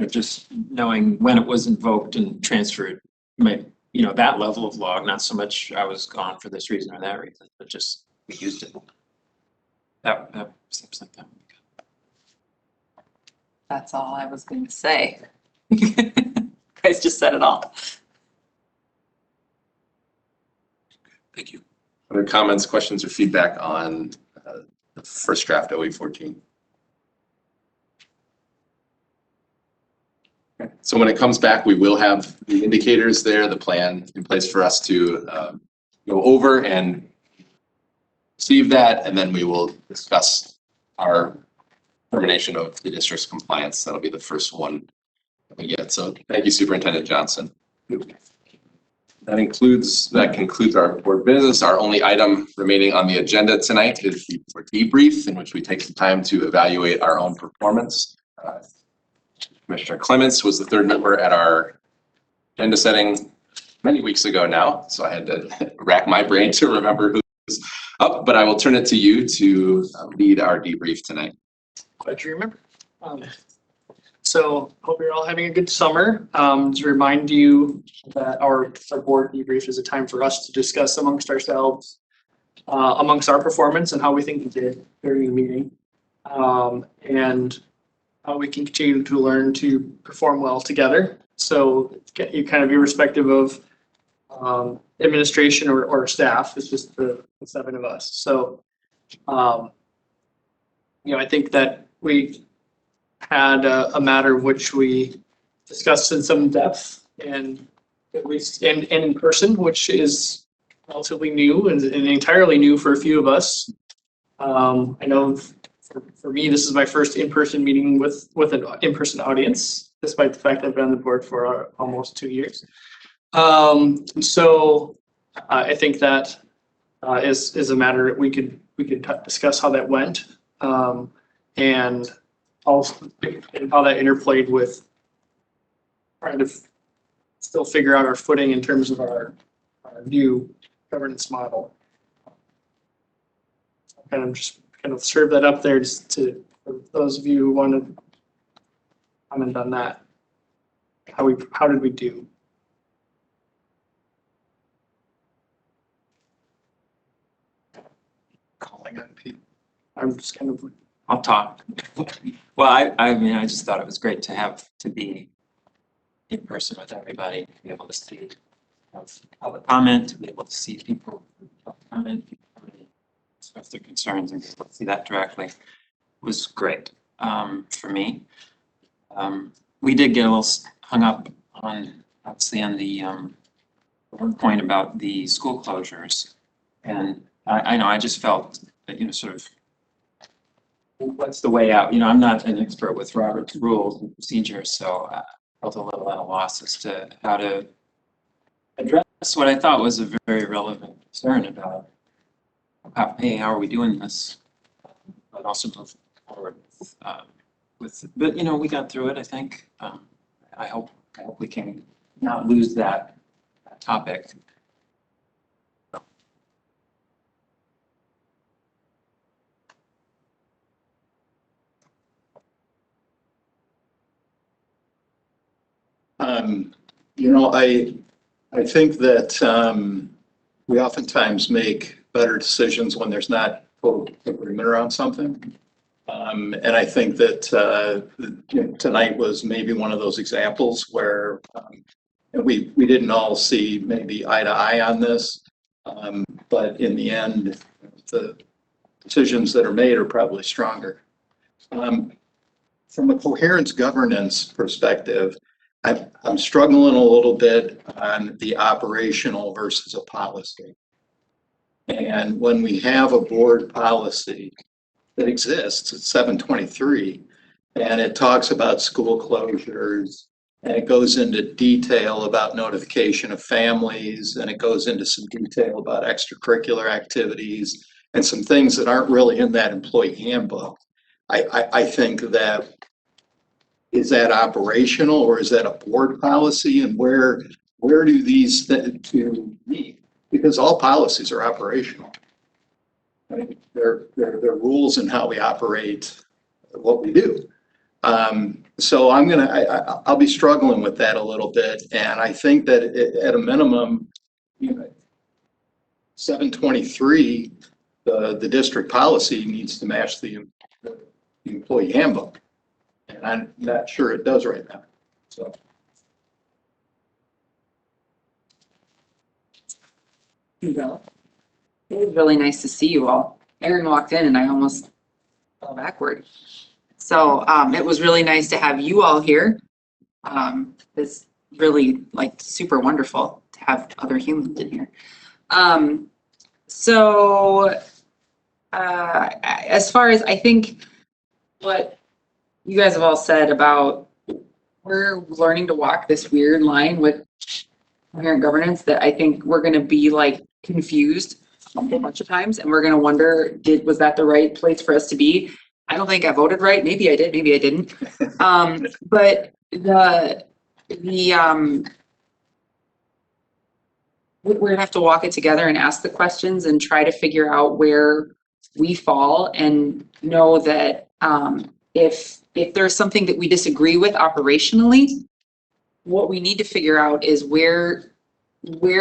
just knowing when it was invoked and transferred, that level of log, not so much I was gone for this reason or that reason, but just we used it. That seems like that. That's all I was going to say. Guys just said it all. Thank you. Other comments, questions, or feedback on the first draft OE14? Okay. So when it comes back, we will have the indicators there, the plan in place for us to go over and receive that, and then we will discuss our termination of the district's compliance. That'll be the first one that we get. So thank you, Superintendent Johnson. That concludes our board business. Our only item remaining on the agenda tonight is the board debrief, in which we take some time to evaluate our own performance. Commissioner Clements was the third member at our agenda setting many weeks ago now, so I had to rack my brain to remember who's up, but I will turn it to you to lead our debrief tonight. Glad you remember. So hope you're all having a good summer. To remind you that our board debrief is a time for us to discuss amongst ourselves, amongst our performance and how we think we did during the meeting, and how we can continue to learn to perform well together. So you kind of irrespective of administration or staff, it's just the 7 of us. So, I think that we had a matter which we discussed in some depth, and at least and in person, which is relatively new and entirely new for a few of us. I know for me, this is my first in-person meeting with an in-person audience, despite the fact I've been on the board for almost 2 years. So I think that is a matter that we could discuss how that went, and also how that interplayed with trying to still figure out our footing in terms of our new governance model. And I'm just kind of serve that up there just to for those of you who want to comment on that. How did we do? Calling on people. I'm just kind of. I'll talk. Well, I mean, I just thought it was great to be in person with everybody, to be able to see public comment, to be able to see people comment, express their concerns, and be able to see that directly was great for me. We did get a little hung up on, obviously, on the one point about the school closures, and I know I just felt that sort of. What's the way out? I'm not an expert with Robert's rules and procedures, so I felt a little at a loss as to how to address what I thought was a very relevant concern about hey, how are we doing this? But also move forward but you know, we got through it, I think. I hope we can not lose that topic. You know, I think that we oftentimes make better decisions when there's not total agreement around something. And I think that you know, tonight was maybe one of those examples where we didn't all see maybe eye to eye on this. But in the end, the decisions that are made are probably stronger. From a coherence governance perspective, I'm struggling a little bit on the operational versus a policy. And when we have a board policy that exists, it's 723, and it talks about school closures, and it goes into detail about notification of families, and it goes into some detail about extracurricular activities and some things that aren't really in that employee handbook. I think that, is that operational or is that a board policy, and where do these two meet? Because all policies are operational. I mean, they're rules in how we operate what we do. So I'll be struggling with that a little bit, and I think that at a minimum, you know, 723, the district policy needs to match the employee handbook. And I'm not sure it does right now, so. It was really nice to see you all. Erin walked in and I almost fell backward. So it was really nice to have you all here. It's really like super wonderful to have other humans in here. As far as I think what you guys have all said about, we're learning to walk this weird line with coherent governance that I think we're going to be like confused a whole bunch of times, and we're going to wonder, was that the right place for us to be? I don't think I voted right. Maybe I did, maybe I didn't. But we're going to have to walk it together and ask the questions and try to figure out where we fall, and know that if there's something that we disagree with operationally, what we need to figure out is where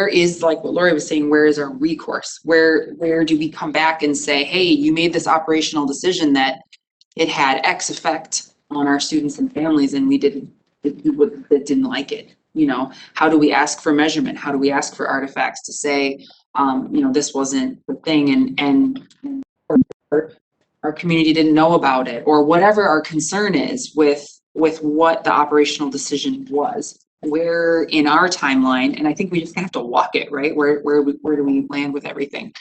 is, like what Lori was saying, where is our recourse? Where do we come back and say, hey, you made this operational decision that it had X effect on our students and families, and we didn't like it. You know, how do we ask for measurement? How do we ask for artifacts to say, you know, this wasn't the thing, and our community didn't know about it, or whatever our concern is with what the operational decision was, where in our timeline, and I think we just have to walk it, right? Where do we land with everything?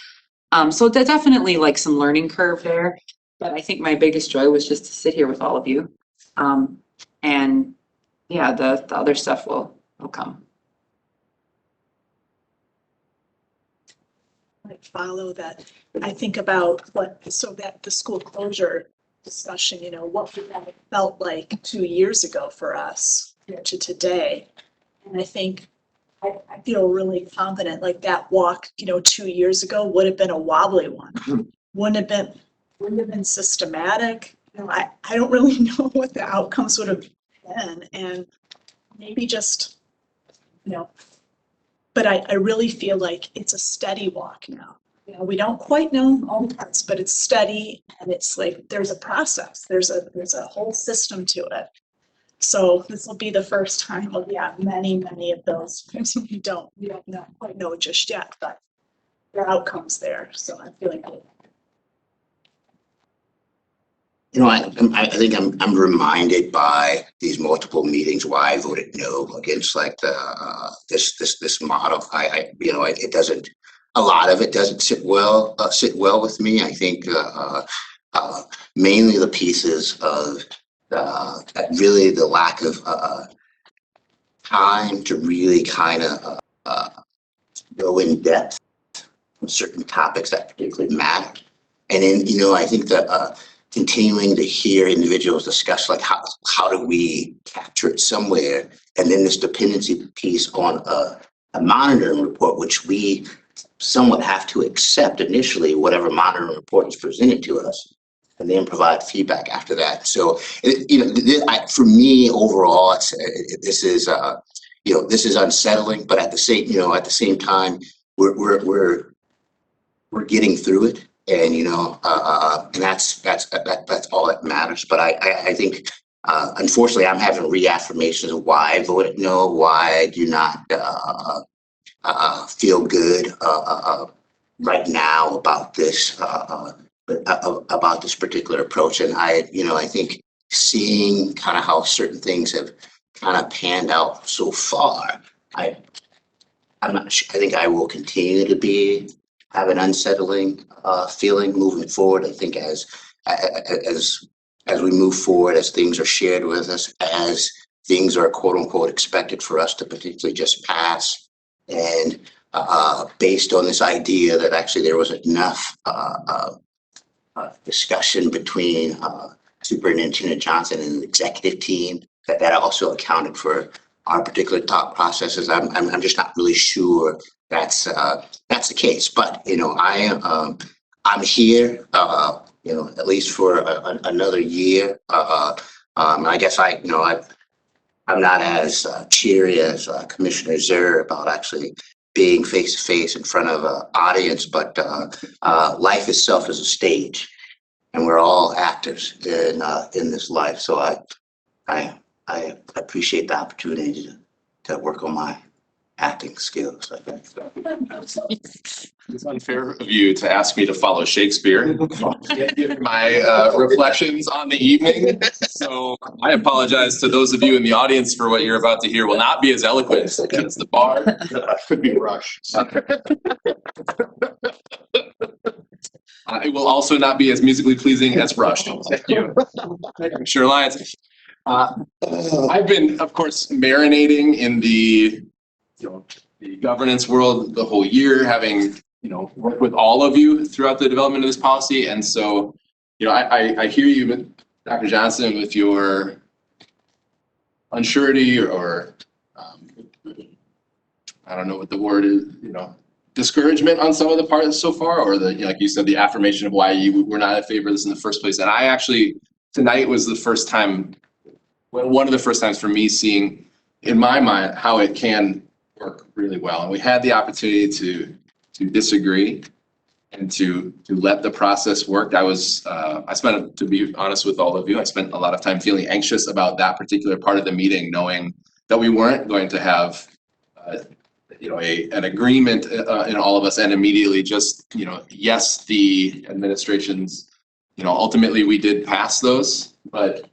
So there's definitely like some learning curve there, but I think my biggest joy was just to sit here with all of you. And yeah, the other stuff will come. Like follow that. I think about that the school closure discussion, you know, what would that have felt like 2 years ago for us to today. And I think I feel really confident, like that walk, you know, 2 years ago would have been a wobbly one. Wouldn't have been systematic. You know, I don't really know what the outcomes would have been, and maybe just, you know, but I really feel like it's a steady walk now. You know, we don't quite know all the parts, but it's steady, and it's like there's a process. There's a whole system to it. So this will be the first time. Well, yeah, many of those we don't quite know just yet, but there are outcomes there. So I'm feeling good. You know, I think I'm reminded by these multiple meetings why I voted no against like this model. You know, it doesn't, a lot of it doesn't sit well with me. I think mainly the pieces of really the lack of time to really kind of go in depth on certain topics that particularly matter. And then, you know, I think that continuing to hear individuals discuss like how do we capture it somewhere, and then this dependency piece on a monitoring report, which we somewhat have to accept initially, whatever monitoring report is presented to us, and then provide feedback after that. So, you know, for me overall, this is unsettling, but at the same time, we're getting through it, and and that's all that matters. But I think unfortunately I'm having reaffirmations of why I voted no, why I do not feel good right now about this particular approach. And I think seeing kind of how certain things have kind of panned out so far, I'm not sure. I think I will continue to have an unsettling feeling moving forward. I think as we move forward, as things are shared with us, as things are quote unquote expected for us to potentially just pass, and based on this idea that actually there was enough discussion between Superintendent Johnson and the executive team that also accounted for our particular thought processes. I'm just not really sure that's the case. But I'm here at least for another year. I guess I'm not as cheery as Commissioner Zur about actually being face to face in front of an audience, but life itself is a stage, and we're all actors in this life. So I appreciate the opportunity to work on my acting skills. I think. It's unfair of you to ask me to follow Shakespeare. My reflections on the evening. So I apologize to those of you in the audience for what you're about to hear will not be as eloquent as the bar. Could be Rush. It will also not be as musically pleasing as Rush. Thank you. Commissioner Lyons. I've been, of course, marinating in the governance world the whole year, having worked with all of you throughout the development of this policy. And so, I hear you, Dr. Johnson, with your unsurety or I don't know what the word is, discouragement on some of the parts so far, or like you said, the affirmation of why you were not in favor of this in the first place. And I actually, tonight was the first time, one of the first times for me seeing in my mind how it can work really well. And we had the opportunity to disagree and to let the process work. I spent, to be honest with all of you, I spent a lot of time feeling anxious about that particular part of the meeting, knowing that we weren't going to have an agreement in all of us, and immediately just yes, the administration's ultimately we did pass those, but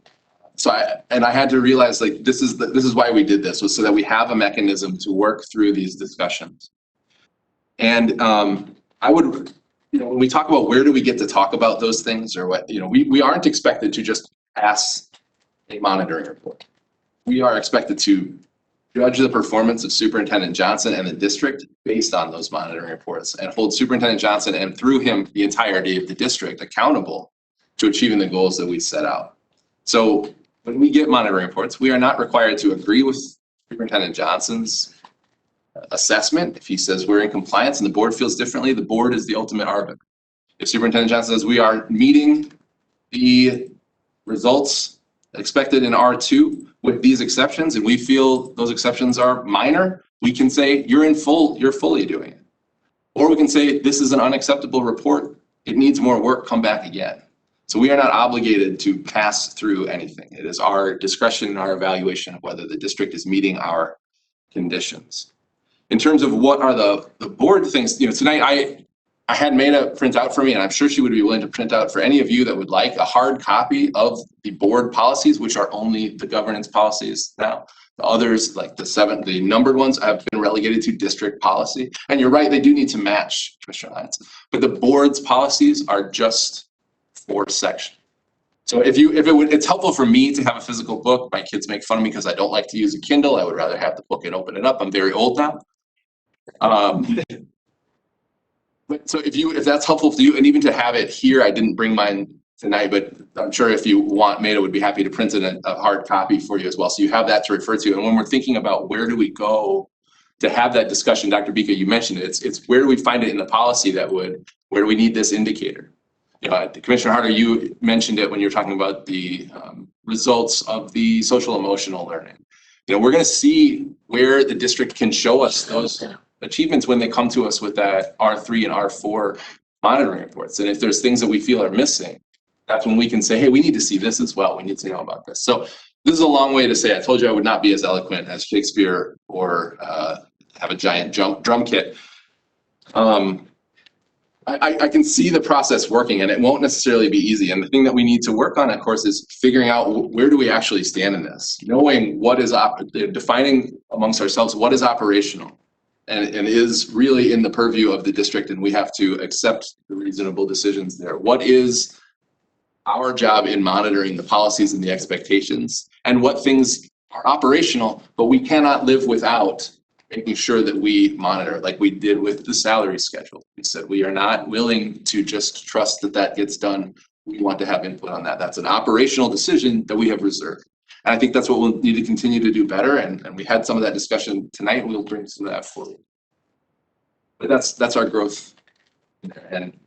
so I had to realize like this is why we did this, was so that we have a mechanism to work through these discussions. And I would, when we talk about where do we get to talk about those things, or what, we aren't expected to just pass a monitoring report. We are expected to judge the performance of Superintendent Johnson and the district based on those monitoring reports, and hold Superintendent Johnson and through him the entirety of the district accountable to achieving the goals that we set out. So when we get monitoring reports, we are not required to agree with Superintendent Johnson's assessment. If he says we're in compliance and the board feels differently, the board is the ultimate arbiter. If Superintendent Johnson says we are meeting the results expected in R2 with these exceptions, and we feel those exceptions are minor, we can say you're fully doing it. Or we can say this is an unacceptable report, it needs more work, come back again. So we are not obligated to pass through anything. It is our discretion and our evaluation of whether the district is meeting our conditions. In terms of what are the board things, tonight I had Maida print out for me, and I'm sure she would be willing to print out for any of you that would like a hard copy of the board policies, which are only the governance policies now. The others, like the numbered ones, have been relegated to district policy. And you're right, they do need to match, Commissioner Lyons. But the board's policies are just 4 sections. So it's helpful for me to have a physical book. My kids make fun of me because I don't like to use a Kindle. I would rather have the book and open it up. I'm very old now. But so if that's helpful to you, and even to have it here, I didn't bring mine tonight, but I'm sure if you want, Maida would be happy to print it a hard copy for you as well. So you have that to refer to. And when we're thinking about where do we go to have that discussion, Dr. Bika, you mentioned it, it's where do we find it in the policy where do we need this indicator? You know, Commissioner Harder, you mentioned it when you were talking about the results of the social emotional learning. You know, we're going to see where the district can show us those achievements when they come to us with that R3 and R4 monitoring reports. And if there's things that we feel are missing, that's when we can say, hey, we need to see this as well. We need to know about this. So this is a long way to say, I told you I would not be as eloquent as Shakespeare or have a giant drum kit. I can see the process working, and it won't necessarily be easy. And the thing that we need to work on, of course, is figuring out where do we actually stand in this, knowing what is defining amongst ourselves what is operational and is really in the purview of the district, and we have to accept the reasonable decisions there. What is our job in monitoring the policies and the expectations, and what things are operational, but we cannot live without making sure that we monitor, like we did with the salary schedule. We said we are not willing to just trust that that gets done. We want to have input on that. That's an operational decision that we have reserved. And I think that's what we'll need to continue to do better. And we had some of that discussion tonight. We'll bring some of that forward. But that's our growth. And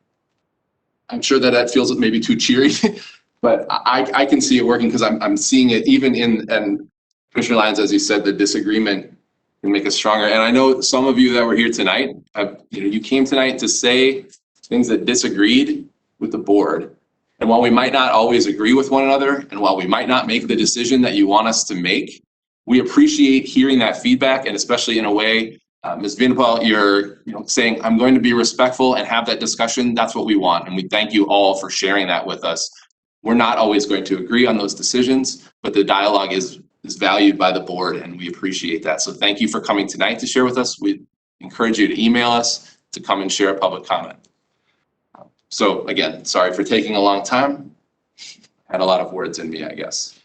I'm sure that feels maybe too cheery, but I can see it working because I'm seeing it even in, and Commissioner Lyons, as you said, the disagreement can make us stronger. And I know some of you that were here tonight, you came tonight to say things that disagreed with the board. And while we might not always agree with one another, and while we might not make the decision that you want us to make, we appreciate hearing that feedback, and especially in a way, Ms. Vinopal, you're saying, I'm going to be respectful and have that discussion. That's what we want. And we thank you all for sharing that with us. We're not always going to agree on those decisions, but the dialogue is valued by the board, and we appreciate that. So thank you for coming tonight to share with us. We encourage you to email us to come and share a public comment. So again, sorry for taking a long time. Had a lot of words in me, I guess.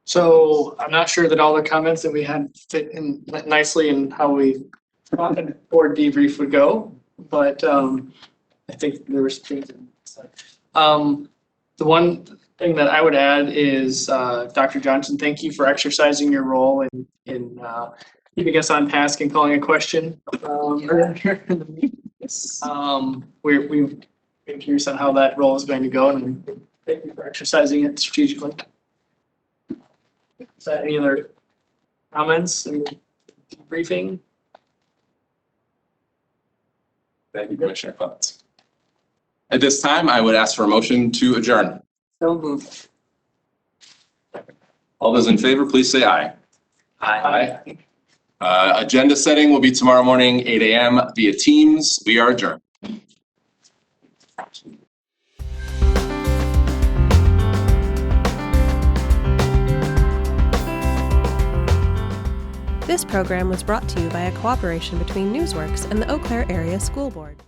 So I'm not sure that all the comments that we had fit in nicely in how we thought a board debrief would go, but I think there was things. The one thing that I would add is, Dr. Johnson, thank you for exercising your role in keeping us on task and calling a question. We've been curious on how that role is going to go, and thank you for exercising it strategically. Is that any other comments and debriefing? Thank you, Commissioner Clements. At this time, I would ask for a motion to adjourn. So moved. All those in favor, please say aye. Aye. Agenda setting will be tomorrow morning, 8 a.m. via Teams. We are adjourned. This program was brought to you by a cooperation between Newsworks and the Eau Claire Area School Board.